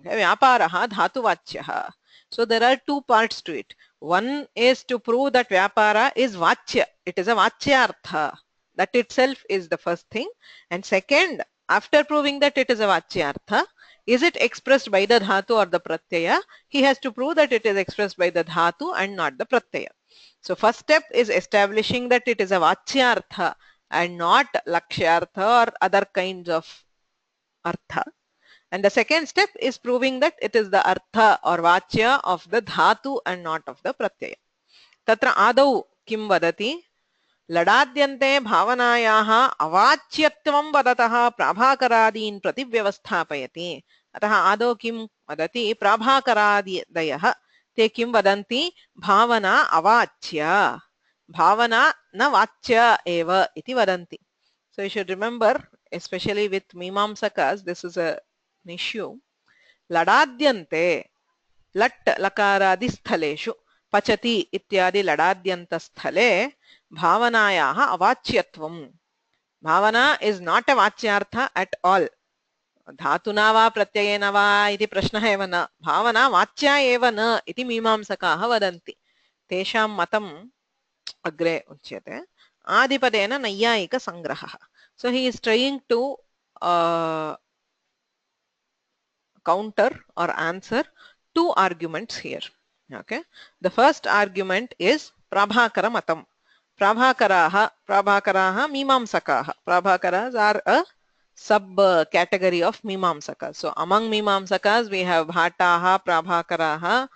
Vyaparaha dhatuvachyah. So there are two parts to it. One is to prove that vyapara is vachya. It is a vachyartha. That itself is the first thing. And second, after proving that it is a vachyartha, is it expressed by the dhatu or the pratyaya? He has to prove that it is expressed by the dhatu and not the pratyaya. So first step is establishing that it is a vachyartha and not lakshyartha or other kinds of artha. And the second step is proving that it is the artha or vachya of the dhatu and not of the pratyaya. Tatra adau kim vadati? लडाद्यन्ते भावनायाः अवाच्यत्वं वदतः प्राभाकरादीन् प्रति व्यवस्थापयति. अतः आदौ किं वदति? प्राभाकरादयः ते किं वदन्ति? भावना अवाच्य, भावना न वाच्य एव इति वदन्ति. So you should remember, especially with Mimamsakas, this is an issue. लडाद्यन्ते, लट् लकारादि स्थलेषु, पचति इत्यादि लडाद्यन्तस्थले भावनायाः अवाच्यत्वं. भावना is not a वाच्यार्थ at all. धातुना वा प्रत्ययेन वा इति प्रश्नः एव न. भावना वाच्या एव न इति मीमांसकाः वदन्ति. तेषां मतम् अग्रे उच्यते. आदिपदेन नैयायिकसङ्ग्रहः. So he is trying to counter or answer two arguments here. Okay, the first argument is Prabhakara matam. Prabhakaraha Mimamsakaha. Prabhakaras are a sub category of Mimamsakas. So among Mimamsakas we have Bhataha, Prabhakaraha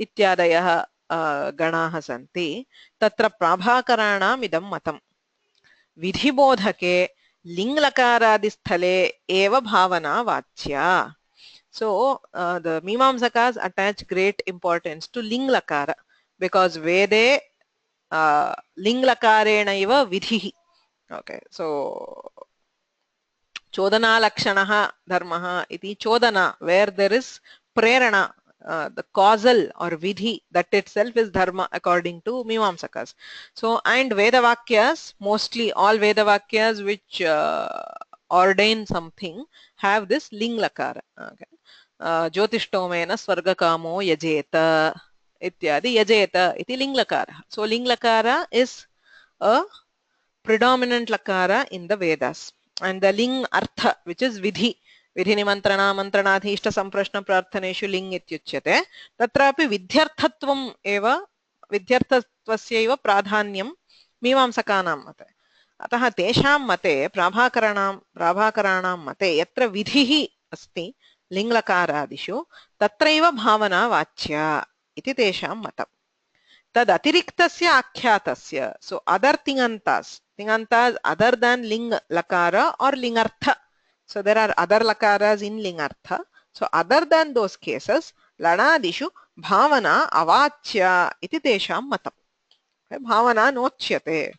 ityadayah ganaha santi. Tatra Prabhakaranam idam matam. Vidhibodhake linglakaradhi sthale eva bhavana vachya. So the Mimamsakas attach great importance to linglakara because Vede linglakarena iva vidhihi. Okay, so chodana lakshanaha dharmaha iti chodana, where there is prerana, the causal or vidhi, that itself is dharma according to Mimamsakas. So and Vedavakyas, mostly all Vedavakyas which ordain something have this linglakara. Okay. ज्योतिष्टोमेन स्वर्गकामो यजेत इत्यादि यजेत इति लिङ्लकारः. So linglakara is a predominant lakara in the Vedas, and the ling artha, which is vidhi, vidhi nimantrana mantranadhishta samprashna prarthaneshu ling ityuchyate. Tatrapi vidyarthatvam eva vidyarthatvasya eva pradhanyam मीमांसकानां मते. अतः तेषां मते प्राभाकराणां मते यत्र विधिः अस्ति लिङ्लकारादिषु तत्रैव भावना वाच्या इति तेषां मतं. तद् अतिरिक्तस्य आख्यातस्य, so other tingantas other than ling lakara or lingartha. So there are other lakaras in lingartha. So other than those cases lanadishu bhavana avachya iti tesham matam. Bhavana nochyate.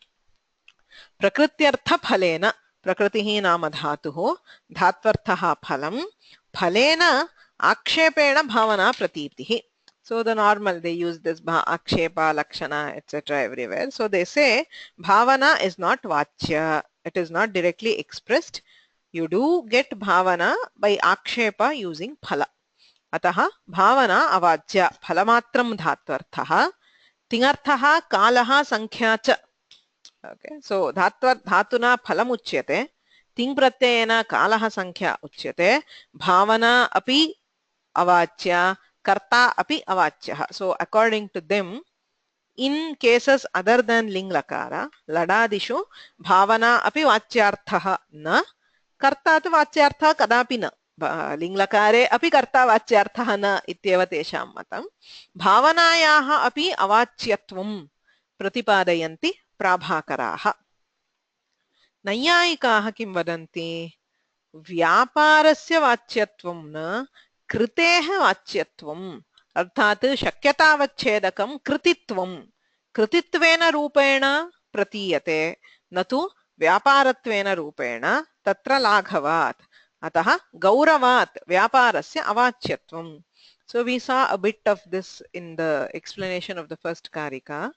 Prakrityartha phalena, prakritihi nama dhatuh, dhatvarthaha phalam, phalena akshepena bhavana pratitihi. So the normal, they use this akshepa, lakshana, etc. everywhere. So they say bhavana is not vachya. It is not directly expressed. You do get bhavana by akshepa using phala. Ataha bhavana avachya phalamatram dhatvarthaha tingarthaha kalaha sankhya cha. Okay, so dhatuna phalam uchyate, ting pratyayena kalaha sankhya uchyate, bhavana api avachya, karta api avachya. So according to them, in cases other than ling lakara, ladadishu bhavana api vachyarthaha na, karta tu vachyartha kadapi na. ling lakare api karta vachyarthaha na ityeva tesham matam. Bhavanayaha api avachyatvam प्रतिपादयन्ति प्राभाकराः. नैयायिकाः किं वदन्ति? व्यापारस्य वाच्यत्वं न कृतेः वाच्यत्वं, अर्थात् शक्यतावच्छेदकं कृतित्वं कृतित्वेन रूपेण प्रतीयते न तु व्यापारत्वेन रूपेण तत्र लाघवात् अतः गौरवात् व्यापारस्य अवाच्यत्वम्. So we saw a bit of this in the explanation of the first karika.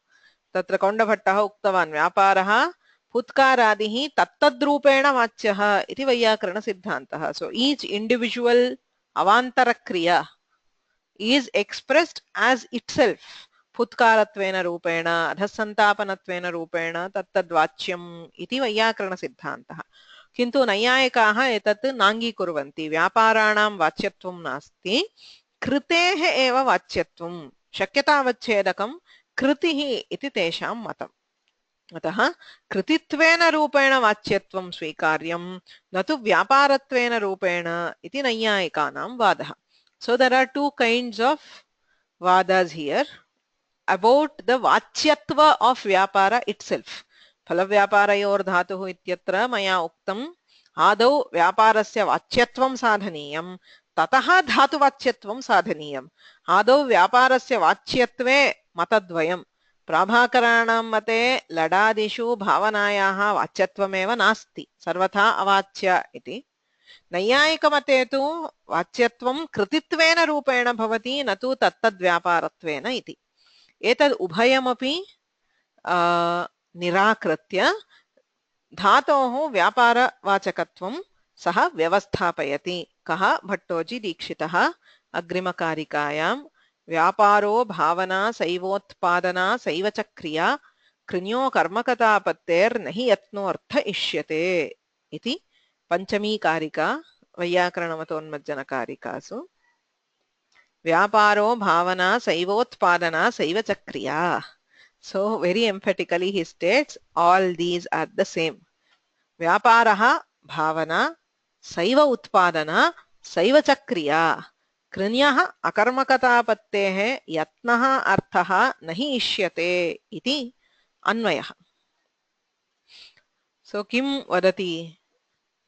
तत्र कौण्डभट्टः उक्तवान् व्यापारः फुत्कारादिः तत्तद्रूपेण वाच्यः इति वैयाकरणसिद्धान्तः. So each individual अवान्तरक्रिया is expressed as itself फुत्कारात्वेन रूपेण अधःसन्तापनत्वेन रूपेण तत्तद्वाच्यम् इति वैयाकरणसिद्धान्तः. किन्तु नैयायिकाः एतत् नाङ्गीकुर्वन्ति. व्यापाराणां वाच्यत्वं नास्ति, कृतेः एव वाच्यत्वं, शक्यतावच्छेदकं कृतिः इति तेषां मतम्. अतः कृतित्वेन रूपेण वाच्यत्वं स्वीकार्यं न तु व्यापारत्वेन रूपेण इति नैयायिकानां वादः. So there are two kinds of vadas here about the vachyatva of vyapara itself. फलव्यापारयोर्धातुः इत्यत्र मया उक्तम् आदौ व्यापारस्य वाच्यत्वं साधनीयं ततः धातुवाच्यत्वं साधनीयम्. आदौ व्यापारस्य वाच्यत्वे मतद्वयं. प्राभाकराणां मते लडादिषु भावनायाः वाच्यत्वमेव नास्ति, सर्वथा अवाच्य इति. नैयायिकमते तु वाच्यत्वं कृतित्वेन रूपेण भवति न तु तत्तद्व्यापारत्वेन इति. एतद् उभयमपि निराकृत्य धातोः व्यापारवाचकत्वं सः व्यवस्थापयति. कः? भट्टोजी दीक्षितः अग्रिमकारिकायां व्यापारो भावना सैवोत्पादना सैव च क्रिया कृन्यो कर्मकतापत्तेर्न हि यत्नोऽर्थ इष्यते इति पंचमी कारिका वैयाकरणमतोन्मज्जनकारिकासु. व्यापारो भावना सैवोत्पादना सैव च क्रिया. So very emphatically he states all these are the same. व्यापारः भावना सैव उत्पादना सैव च क्रिया कृन्यः अकर्मकतापत्तेः यत्नः अर्थः न हि इष्यते इति अन्वयः. So किं वदति?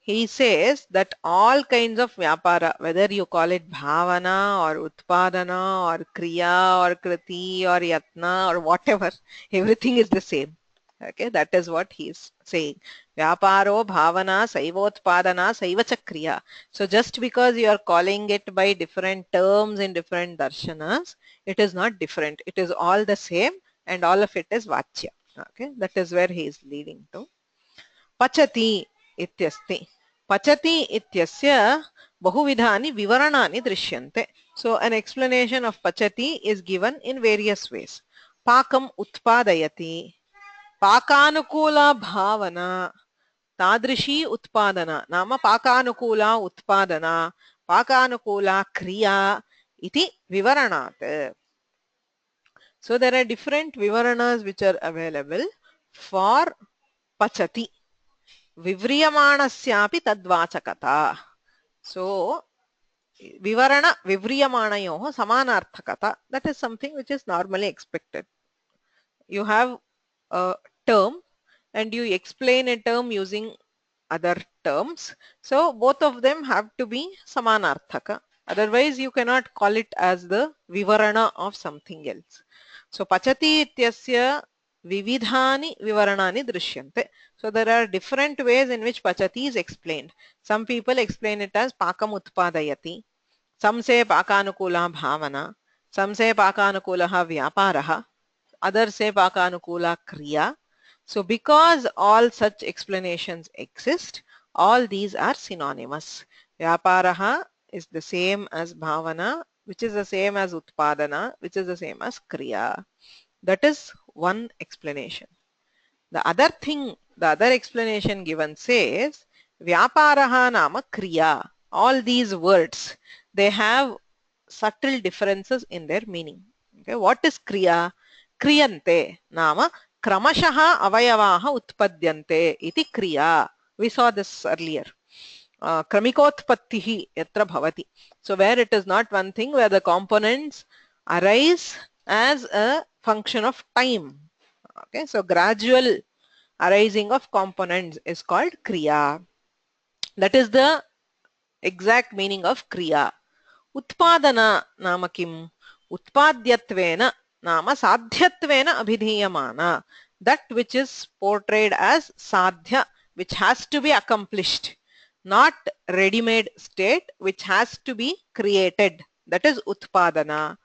He says that all kinds of vyapara, whether you call it bhavana or utpadana or kriya or kriti or yatna or whatever, everything is the same. Okay, that is what he is saying. Vyaparo bhavana saivotpadana saivacha kriya. So just because you are calling it by different terms in different darshanas, it is not different. It is all the same and all of it is vachya. Okay, that is where he is leading to. Pachati इत्यस्ति. पचति इत्यस्य बहुविधानि विवरणानि दृश्यन्ते. So an explanation of pachati is given in various ways. पाकम् उत्पादयति, पाकानुकूला भावना, तादृशी उत्पादना नाम पाकानुकूला उत्पादना, पाकानुकूला क्रिया इति विवरणात्. So there are different vivaranas which are available for pachati. विव्रियमाणस्यापि तद्वाचकता. So vivarana vivriyamanayoh samanaarthakata, that is something which is normally expected. You have a term and you explain a term using other terms, so both of them have to be samanarthaka, otherwise you cannot call it as the vivarana of something else. So pachati ityasya vividhani vivaranani drishyante. So there are different ways in which pachati is explained. Some people explain it as pakam utpadayati, some say pakanukula bhavana, some say pakanukulaha vyaparaha, others say pakanukula kriya. So because all such explanations exist, all these are synonymous. Vyaparaha is the same as bhavana, which is the same as utpadana, which is the same as kriya. That is one explanation. The other thing, the other explanation given says, Vyaparaha nama kriya. All these words, they have subtle differences in their meaning. Okay, what is kriya? Kriyante nama kramashaha avayavaha utpadyante iti kriya. We saw this earlier. Kramikotpattihi yatra bhavati. So where it is not one thing, where the components arise as a function of time. Okay, so gradual arising of components is called kriya. That is the exact meaning of kriya. Utpadana nama kim? Utpadyattvena nama sadhyatvena abhidhiyamana. That which is portrayed as sadhya, which has to be accomplished, not ready-made state, which has to be created. That is utpadana.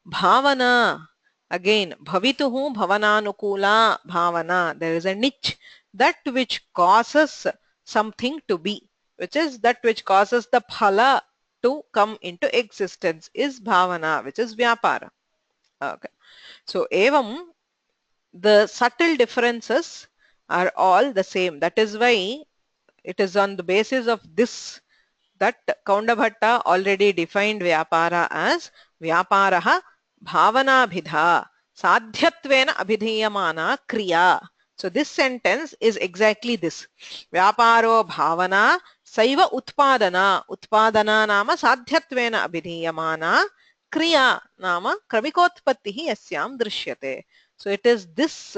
Bhavana, again, bhavituhu bhavananukula bhavana. There is a niche, that which causes something to be, which is that which causes the phala to come into existence, is bhavana, which is vyapara. Okay. So evam, the subtle differences are all the same. That is why it is on the basis of this that Kaundabhatta already defined vyapara as vyaparaha bhavanabhidha sadhyatvena abhidhiyamana kriya. So this sentence is exactly this. Vyaparo bhavana saiva utpadana. Utpadana nama sadhyatvena abhidhiyamana kriya nama kramikotpattihi yasyam drishyate. So it is this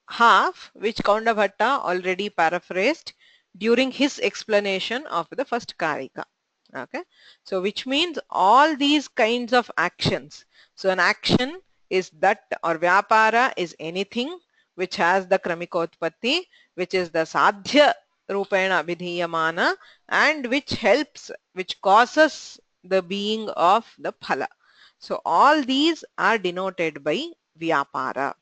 half which Kaundabhatta already paraphrased during his explanation of the first karika. Okay, so which means all these kinds of actions. So an action is that, or vyapara is anything which has the kramikotpatti, which is the sadhya rupena abhidhiyamana, and which helps, which causes the being of the phala. So all these are denoted by vyapara.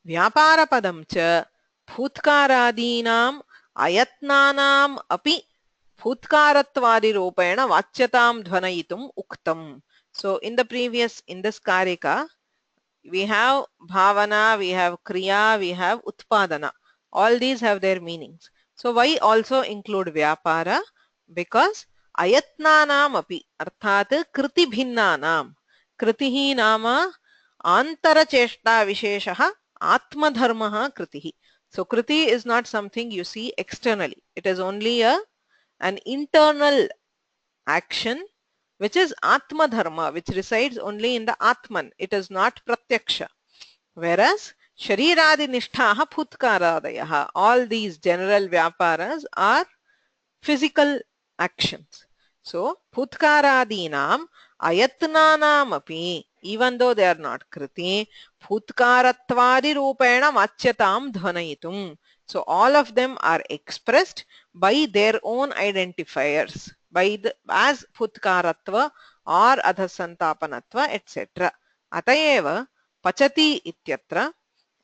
Vyapara padam cha bhutkaradinam ayatnanam api bhutkarattvadi rupena vachyatam dhvanayitum uktam. So in this karika, we have bhavana, we have kriya, we have utpadana. All these have their meanings. So why also include vyapara? Because ayatnanam api, arthat kriti bhinnanam. Kritihi nama antara cheshta visheshaha atma dharmaha kritihi. So kriti is not something you see externally. It is only an internal action which is atma dharma, which resides only in the atman. It is not pratyaksha. Whereas shariradi nishthaha phutkaradayaha, all these general vyaparas are physical actions. So phutkaradinam ayatnanam api, even though they are not kriti, phutkarattvadi rupena vachyatam dhvanayitum. So all of them are expressed by their own identifiers, by the, as phutkaratva or adhasantapanatva, etc. Atayeva pachati ityatra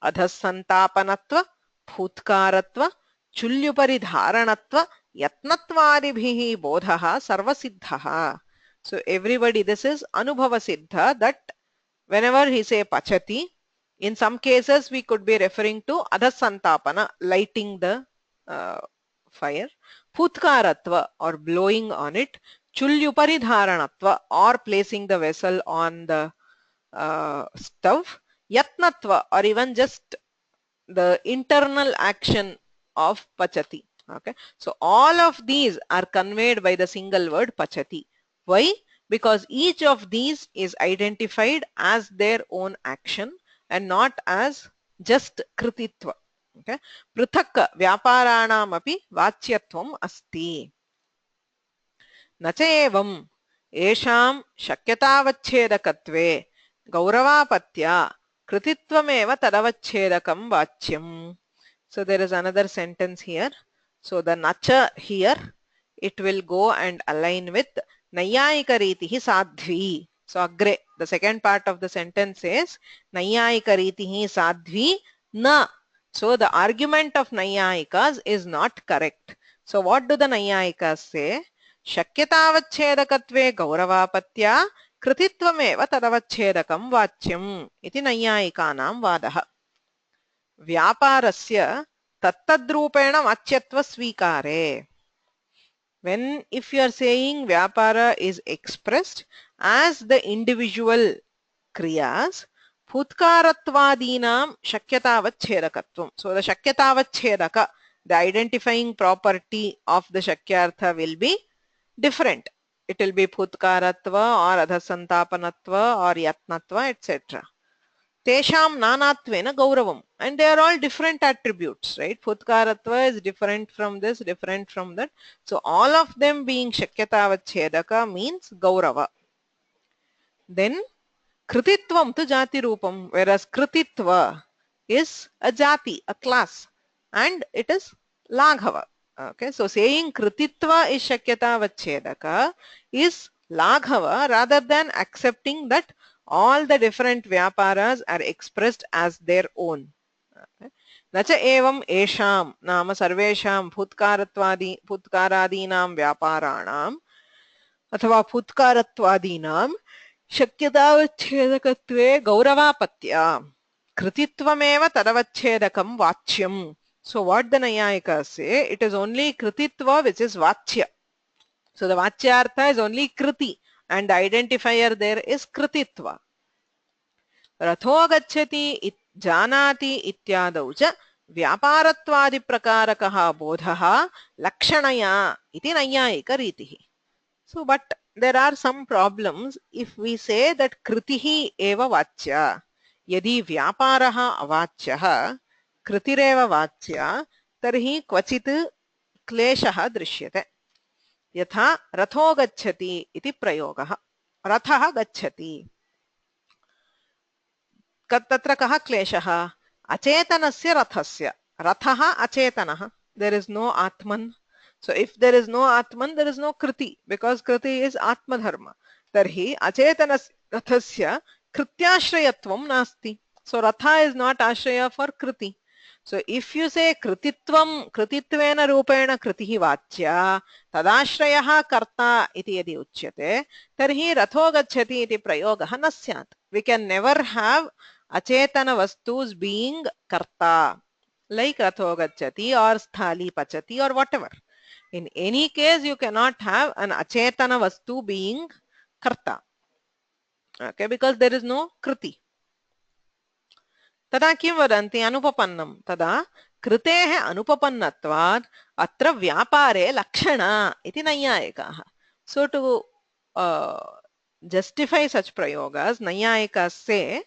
adhasantapanatva phutkaratva chulyupari dharanatva yatnatvadibhihi bodhaha sarvasiddhaha. So everybody, this is anubhava siddha, that whenever he say pachati, in some cases we could be referring to adhasantapana, lighting the fire, phutkaratva or blowing on it, chulyupari dharanatva or placing the vessel on the stove, yatnatva or even just the internal action of pachati. Okay, so all of these are conveyed by the single word pachati. Why? Because each of these is identified as their own action and not as just krititva. Okay, prithak vyaparanam api vachyatvam asti. Nacha evam esham shakyatavachedakatve gauravapatya krititvam tadavachedakam vachyam. So there is another sentence here. So the nacha here, it will go and align with Nayyayika ritihi sadhvi. So agre, the second part of the sentence says Nayyayika ritihi sadhvi na. So the argument of Nayyayikas is not correct. So what do the Nayyayikas say? Shakyatavachedakatve gauravapatya krititvam tadavachedakam vachyam iti Nayyayikanam vadaha. Vyaparasya tattadrupena vachyatva svikare. When, if you are saying vyapara is expressed as the individual kriyas, phutkarattvadinam shakyatavachedakatvam. So the shakyatavachedaka, the identifying property of the shakyartha will be different. It will be phutkaratva or adhasantapanatva or yatnatva, etc. Tesham nanatvena gauravam, and they are all different attributes, right? Phutkaratva is different from this, different from that. So all of them being shakyatavachedaka means gaurava. then krititvam tu jati rupam, whereas krititva is a jati, a class, and it is laghava. Okay, so saying krititva is shakyata vachedaka is laghava rather than accepting that all the different vyaparas are expressed as their own. Okay. न च एवं येषां नाम सर्वेषां फुत्कारादीनां व्यापाराणाम् अथवा फुत्कारत्वादीनां शक्यतावच्छेदकत्वे गौरवापत्या कृतित्वमेव तदवच्छेदकं वाच्यम्. So what the Nayayikas say, it is only krititva which is vachya. So the vachyartha is only kriti and the identifier there is krititva. रथो गच्छति जानाति इत्यादौ च व्यापारत्वादि प्रकारकः बोधः लक्षणया इति नैयायिकरीतिः. So but there are some problems if we say that kritihi eva vachya. यदि व्यापारः अवाच्यः कृतिरेव वाच्या तर्हि क्वचित् क्लेशः दृश्यते. यथा रथो गच्छति इति प्रयोगः. रथः गच्छति, तत्र कः क्लेशः? अचेतनस्य रथस्य. रथः अचेतनः, there is no atman. So if there is no atman, there is no kriti, because kriti is atma dharma. Tarhi achetana rathasya krityashrayatvam nasti. So ratha is not ashraya for kriti. So if you say krititvam krititvena rupena kritihi vachya tadashrayah karta iti yadi uchyate tarhi ratho gacchati iti prayogah na syat. We can never have achetana vastus being karta like ratho gacchati or sthali pachati or whatever. In any case, you cannot have an achetana vastu being karta. Okay, because there is no kriti. Tada kim vadanti anupapannam. Tada kritehe anupapannatvad atra vyapare lakshana iti nayayikaha. So to justify such prayogas, nayayikas say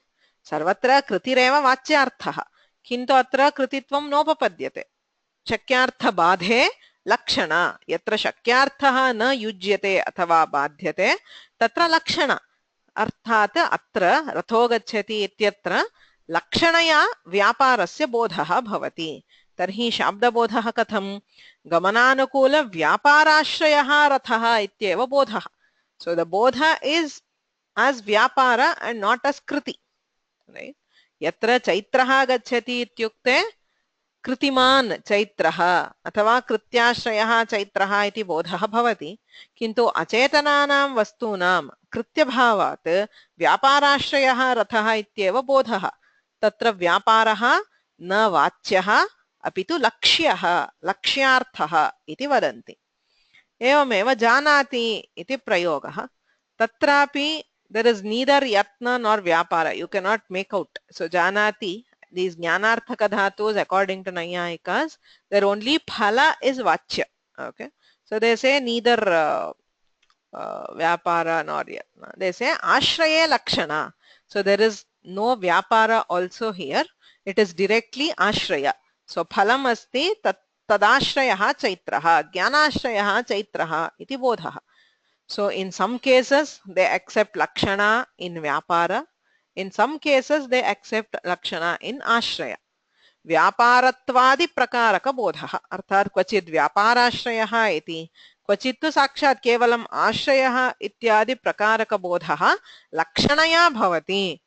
sarvatra kritireva vachyarthaha kintu atra krititvam nopapadyate. शक्यार्थ बाधे लक्षण यत्र शक्यार्थः न युज्यते अथवा बाध्यते तत्र लक्षण अर्थात् अत्र रथो गच्छति इत्यत्र लक्षणया व्यापारस्य बोधः भवति. तर्हि शाब्दबोधः कथं? गमनानुकूल व्यापाराश्रयः रथः इत्येव बोधः. So the bodha is as vyapara and not as kriti. Right? यत्र चैत्रः गच्छति इत्युक्ते कृतिमान् चैत्रः अथवा कृत्याश्रयः चैत्रः इति बोधः भवति. किन्तु अचेतनानां वस्तूनां कृत्यभावात् व्यापाराश्रयः रथः इत्येव बोधः. तत्र व्यापारः न वाच्यः अपि तु लक्ष्यः, लक्ष्यार्थः इति वदन्ति. एवमेव जानाति इति प्रयोगः. तत्रापि there is neither yatna nor vyapara. You cannot make out. So janati, these jnanarthaka dhatus according to Nayayikas, their only phala is vachya. Okay, so they say neither vyapara nor yatna. They say ashraye lakshana. So there is no vyapara also here. It is directly ashraya. So phalam asti tadashrayah chaitraha jnanashrayah chaitraha iti bodhaha. So in some cases they accept lakshana in vyapara. In some cases they accept lakshana in ashraya. व्यापारत्वादि प्रकारक बोधः अर्थात क्वचित् व्यापाराश्रयः इति क्वचित् तु साक्षात् केवलम् आश्रयः इत्यादि प्रकारक बोधः लक्षणया भवति.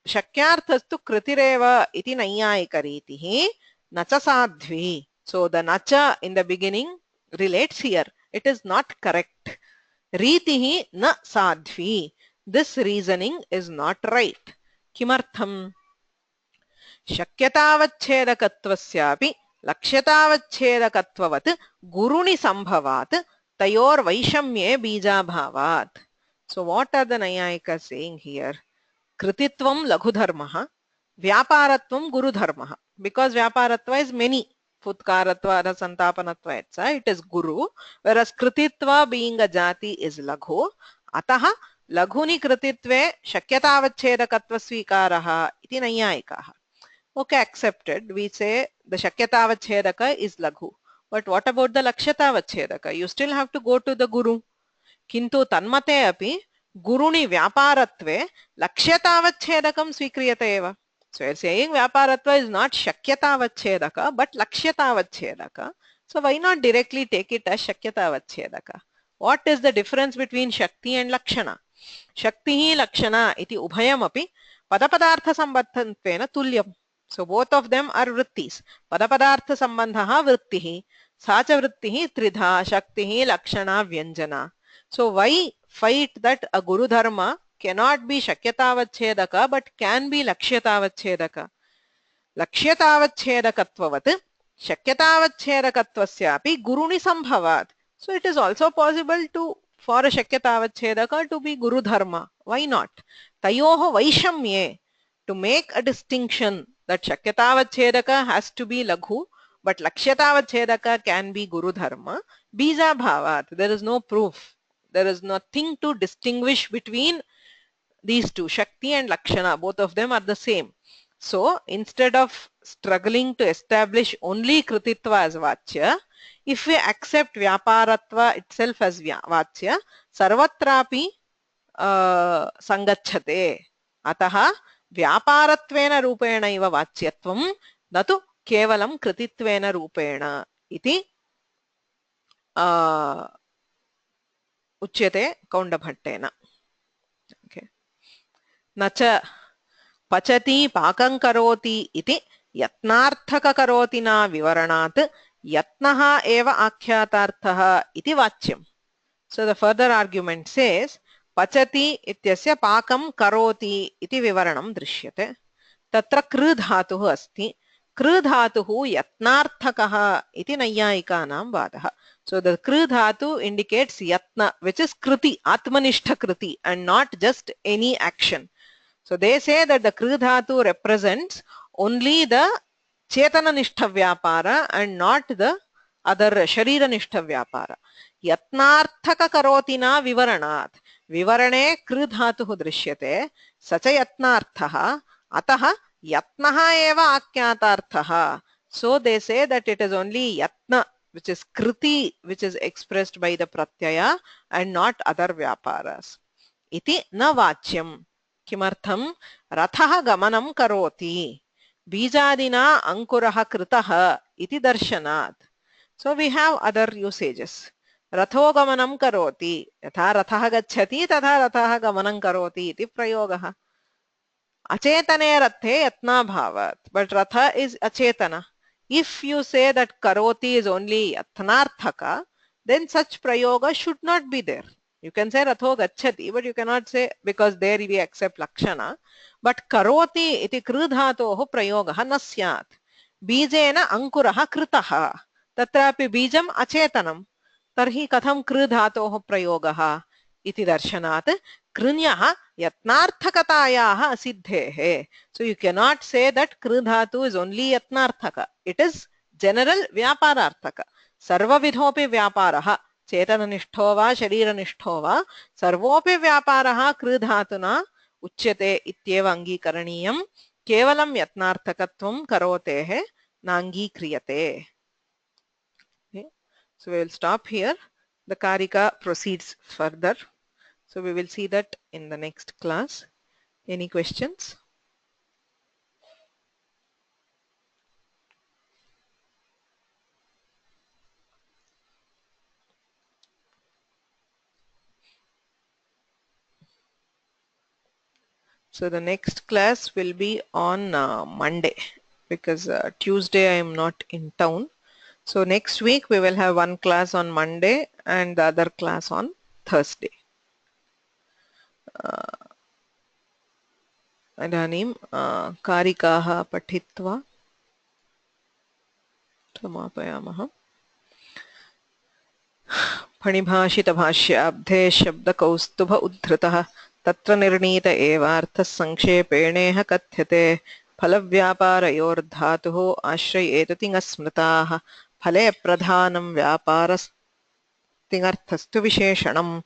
शक्यार्थस्तु कृतिरेव इति नैयायिकरीतिः न च साध्वी. So the na cha in the beginning relates here. It is not correct. रीतिः न साध्वी. This reasoning is not right. किमर्थम्? शक्यतावच्छेदकत्वस्यापि लक्ष्यतावच्छेदकत्ववत् गुरुनि संभवात् तयोर्वैषम्ये बीजाभावात्. So what are the Nayayikas saying here? Krititvam laghudharmah, vyaparatvam gurudharmah. Because vyaparatva is many. Futkaratva, santapanatva, etc. It is guru. Whereas krititva being a jati is laghu. Ataha laghuni krititve shakyatavachedakatva svikaraha iti nayayikaha. Okay, accepted. We say the shakyatavachedaka is laghu. But what about the lakshyatavachedaka? You still have to go to the guru. Kintu tanmate api गुरुणि व्यापारत्वे लक्ष्यतावच्छेदकं स्वीक्रियते एव. So you're saying Vyaparatva is not Shakyatavachedaka but Lakshyatabachedaka. So why not directly take it as Shakyatavachedaka? What is the difference between Shakti and Lakshana? Shakti Lakshana iti ubhayamapi padapadartha sambandhatvena tulyam. So both of them are vrittis. Padapadartha sambandhaha vrittihi. Sacha vrittihi tridha Shakti Lakshana Vyanjana. So why fight that a Guru Dharma cannot be Shakyatavachedaka but can be Lakshyatabachedaka? Lakshyatabachedakatvavat Shakyatavachedakatvasyapi Guruni Sambhavat. So it is also possible to for a Shakyatavachedaka to be Guru Dharma. Why not? Tayoho Vaishamye, to make a distinction that Shakyatavachedaka has to be Laghu but Lakshyatabachedaka can be Guru Dharma. Bija Bhavat. There is no proof. There is nothing to distinguish between these two. Shakti and Lakshana, both of them are the same. So instead of struggling to establish only Krititva as Vachya, if we accept Vyaparatva itself as Vachya, Sarvatrapi Sangachate. Ataha Vyaparatvena Rupena iva Vachyatvam natu Kevalam Krititvena Rupena iti Uchyate Kaundabhattena. Okay. Nacha Pachati Pakam Karoti iti Yatnarthaka Karotina Vivaranat Yatnaha eva Akhyatharthaha iti Vachyam. So the further argument says Pachati ityasya Pakam Karoti iti Vivaranam Drishyate. Tatra Kru dhatuhu asti. Kru dhatuhu Yatnarthakaha iti Nayyayikanam Vadaha. So the Kru dhatu indicates Yatna, which is Kriti, Atmanishta Kriti, and not just any action. So they say that the Kru dhatu represents only the Chetana Nishtha Vyapara and not the other Sharira Nishtha Vyapara. Yatnarthaka Karotina Vivaranat. Vivarane Kru dhatuhu Drishyate. Sacha Yatnarthaha. Ataha Yatnaha eva Akyatarthaha. So they say that it is only Yatna, which is Kriti, which is expressed by the Pratyaya and not other Vyaparas. Iti na Vachyam. Kimartham Rathaha Gamanam Karoti. Bijadina Ankuraha Kritaha iti Darshanat. So we have other usages. Ratho Gamanam Karoti. Yatha Rathaha Gacchati Tatha Rathaha Gamanam Karoti iti Prayogaha. Achetane Rathe Yatna Bhavat. But Ratha is Achetana. If you say that Karoti is only Yatnarthaka, then such Prayoga should not be there. You can say Ratho Gacchati, but you cannot say, because there we accept Lakshana. But Karoti iti Kru dhatoho Prayogaha na syat. Bijena Ankuraha Kritaha. Tatrapi Bijam Achetanam. Tarhi Katham Kru dhatoho Prayogaha iti darshanat. Krunyaha Yatnarthakatayaha Asiddhehe. So you cannot say that Kru dhatu is only Yatnarthaka. It is general Vyapararthaka. Sarva vidhopi Vyaparaha. Chetana nishtho va Sharira nishtho va Sarvopi Vyaparaha Kru dhatuna Uchyate ityeva angikaraniyam Kevalam Yatnarthakatvam Karotehe Nangikriyate. Okay. So we will stop here. The Karika proceeds further. So we will see that in the next class. Any questions? So the next class will be on Monday, because Tuesday I am not in town. So next week we will have one class on Monday and the other class on Thursday. Idanim Karikaha Patitva Samapayamaha. Pranibhashita bhashyabdhe shabda kaustubha uddhritaha tatra nirnita evartha sankshepeneha kathyate phalavyaparayor dhatuho ashrayetating asmritaha phale pradhanam vyaparas tingarthastu visheshanam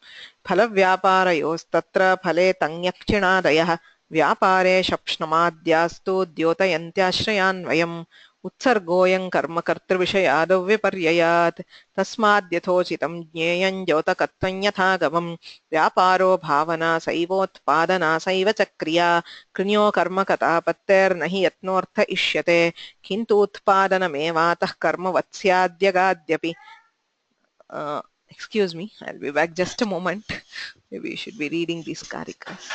phalavyaparayos tatra phale tangyakchinadayah vyapare shapshnamaadyastu dyotayantyashrayanvayam उत्सर्गोऽयं कर्म कर्तृविषयादौ विपर्ययात् तस्माद्यथोचितं ज्ञेयं द्योतकत्वं यथागमम् व्यापारो भावना सैवोत्पादना सैव च क्रिया कृण्यो कर्म कथापत्तेर्न हि यत्नोऽर्थ इष्यते किन्तु उत्पादनमेवातः कर्म वत्स्याद्यगाद्यपि excuse me, I'll be back just a moment. Maybe you should be reading these karikas.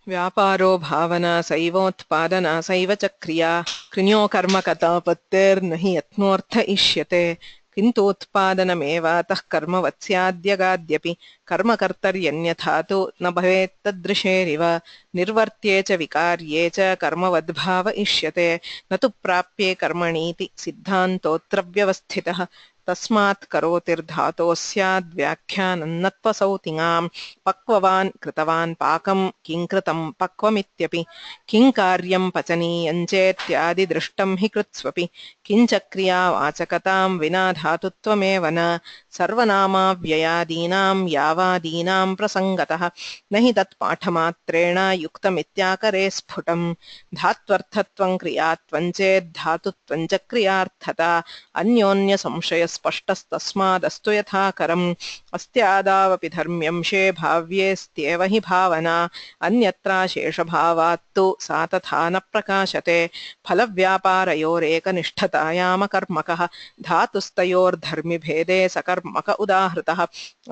व्यापारो भावना सैवोत्पादना सैव च क्रिया कृण्यो कर्म कथापत्तेर्न हि यत्नोऽर्थ इष्यते किन्तु उत्पादनमेवातः कर्म वत्स्याद्यगाद्यपि कर्म कर्तर्यन्यथा तु न भवेत् तदृशेरिव निर्वर्त्ये च विकार्ये च कर्मवद्भाव इष्यते न तु प्राप्ये कर्मणीति सिद्धान्तोऽत्र व्यवस्थितः तस्मात् करोतिर्धातोः स्याद्व्याख्यानन्नत्वसौतिङाम् पक्ववान् कृतवान् पाकं किं कृतं पक्वमित्यपि किं कार्यं पचनीयं चेत्यादिदृष्टं हि कृत्स्वपि किञ्च क्रियावाचकतां विना धातुत्वमेव न सर्वनामाव्ययादीनां यावादीनां प्रसङ्गतः न हि तत्पाठमात्रेण युक्तमित्याकरे स्फुटं धात्वर्थत्वं क्रियात्वं चेद्धातुत्वं च क्रियार्थता अन्योन्यसंशयस्पष्टस्तस्मादस्तु यथाकरम् अस्त्यादावपि धर्म्यंशे भाव्येऽस्त्येव हि भावना अन्यत्राशेषभावात्तु सा तथा न प्रकाशते फलव्यापारयोरेकनिष्ठतायामकर्मकः धातुस्तयोर्धर्मिभेदे सकर्मक उदाहृतः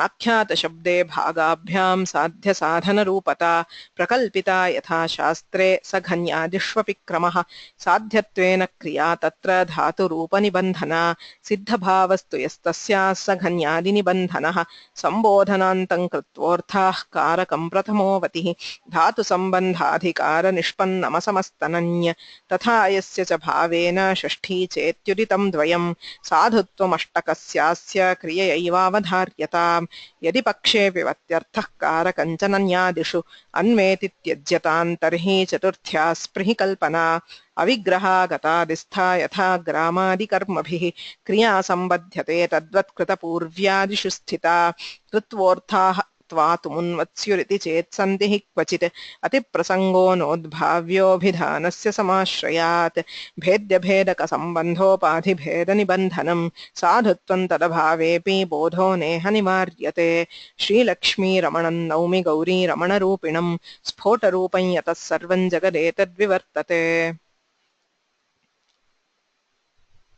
आख्यातशब्दे भागाभ्यां साध्यसाधनरूपता प्रकल्पिता यथा शास्त्रे सघन्यादिष्वपि क्रमः साध्यत्वेन क्रिया तत्र धातुरूपनिबन्धना सिद्धभावस्तु यस्तस्याः सघन्यादिनिबन्धनः सम्बोधनान्तं कृत्वोऽर्थाः कारकं प्रथमोऽवतिः धातुसम्बन्धाधिकारनिष्पन्नमसमस्तनन्य तथा यस्य च भावेन षष्ठी चेत्युदितं द्वयं साधुत्वमष्टकस्यास्य क्रिययैवावधार्यताम् यदि पक्षे विवत्यर्थः कारकञ्चनन्यादिषु अन्वेति त्यज्यतान् तर्हि चतुर्थ्या स्पृहि कल्पना अविग्रहागतादिस्था यथा ग्रामादिकर्मभिः क्रिया सम्बध्यते तद्वत्कृतपूर्व्यादिषु स्थिता कृत्वोऽर्थाः त्वातुमुन्वत्स्युरिति चेत् सन्धिः क्वचित् अतिप्रसङ्गो नोद्भाव्योऽभिधानस्य समाश्रयात् भेद्यभेदकसम्बन्धोपाधिभेदनिबन्धनं साधुत्वं तदभावेऽपि बोधो नेह निवार्यते श्रीलक्ष्मीरमणं नौमि गौरीरमणरूपिणं स्फोटरूपं यतः सर्वं जगदेतद्विवर्तते।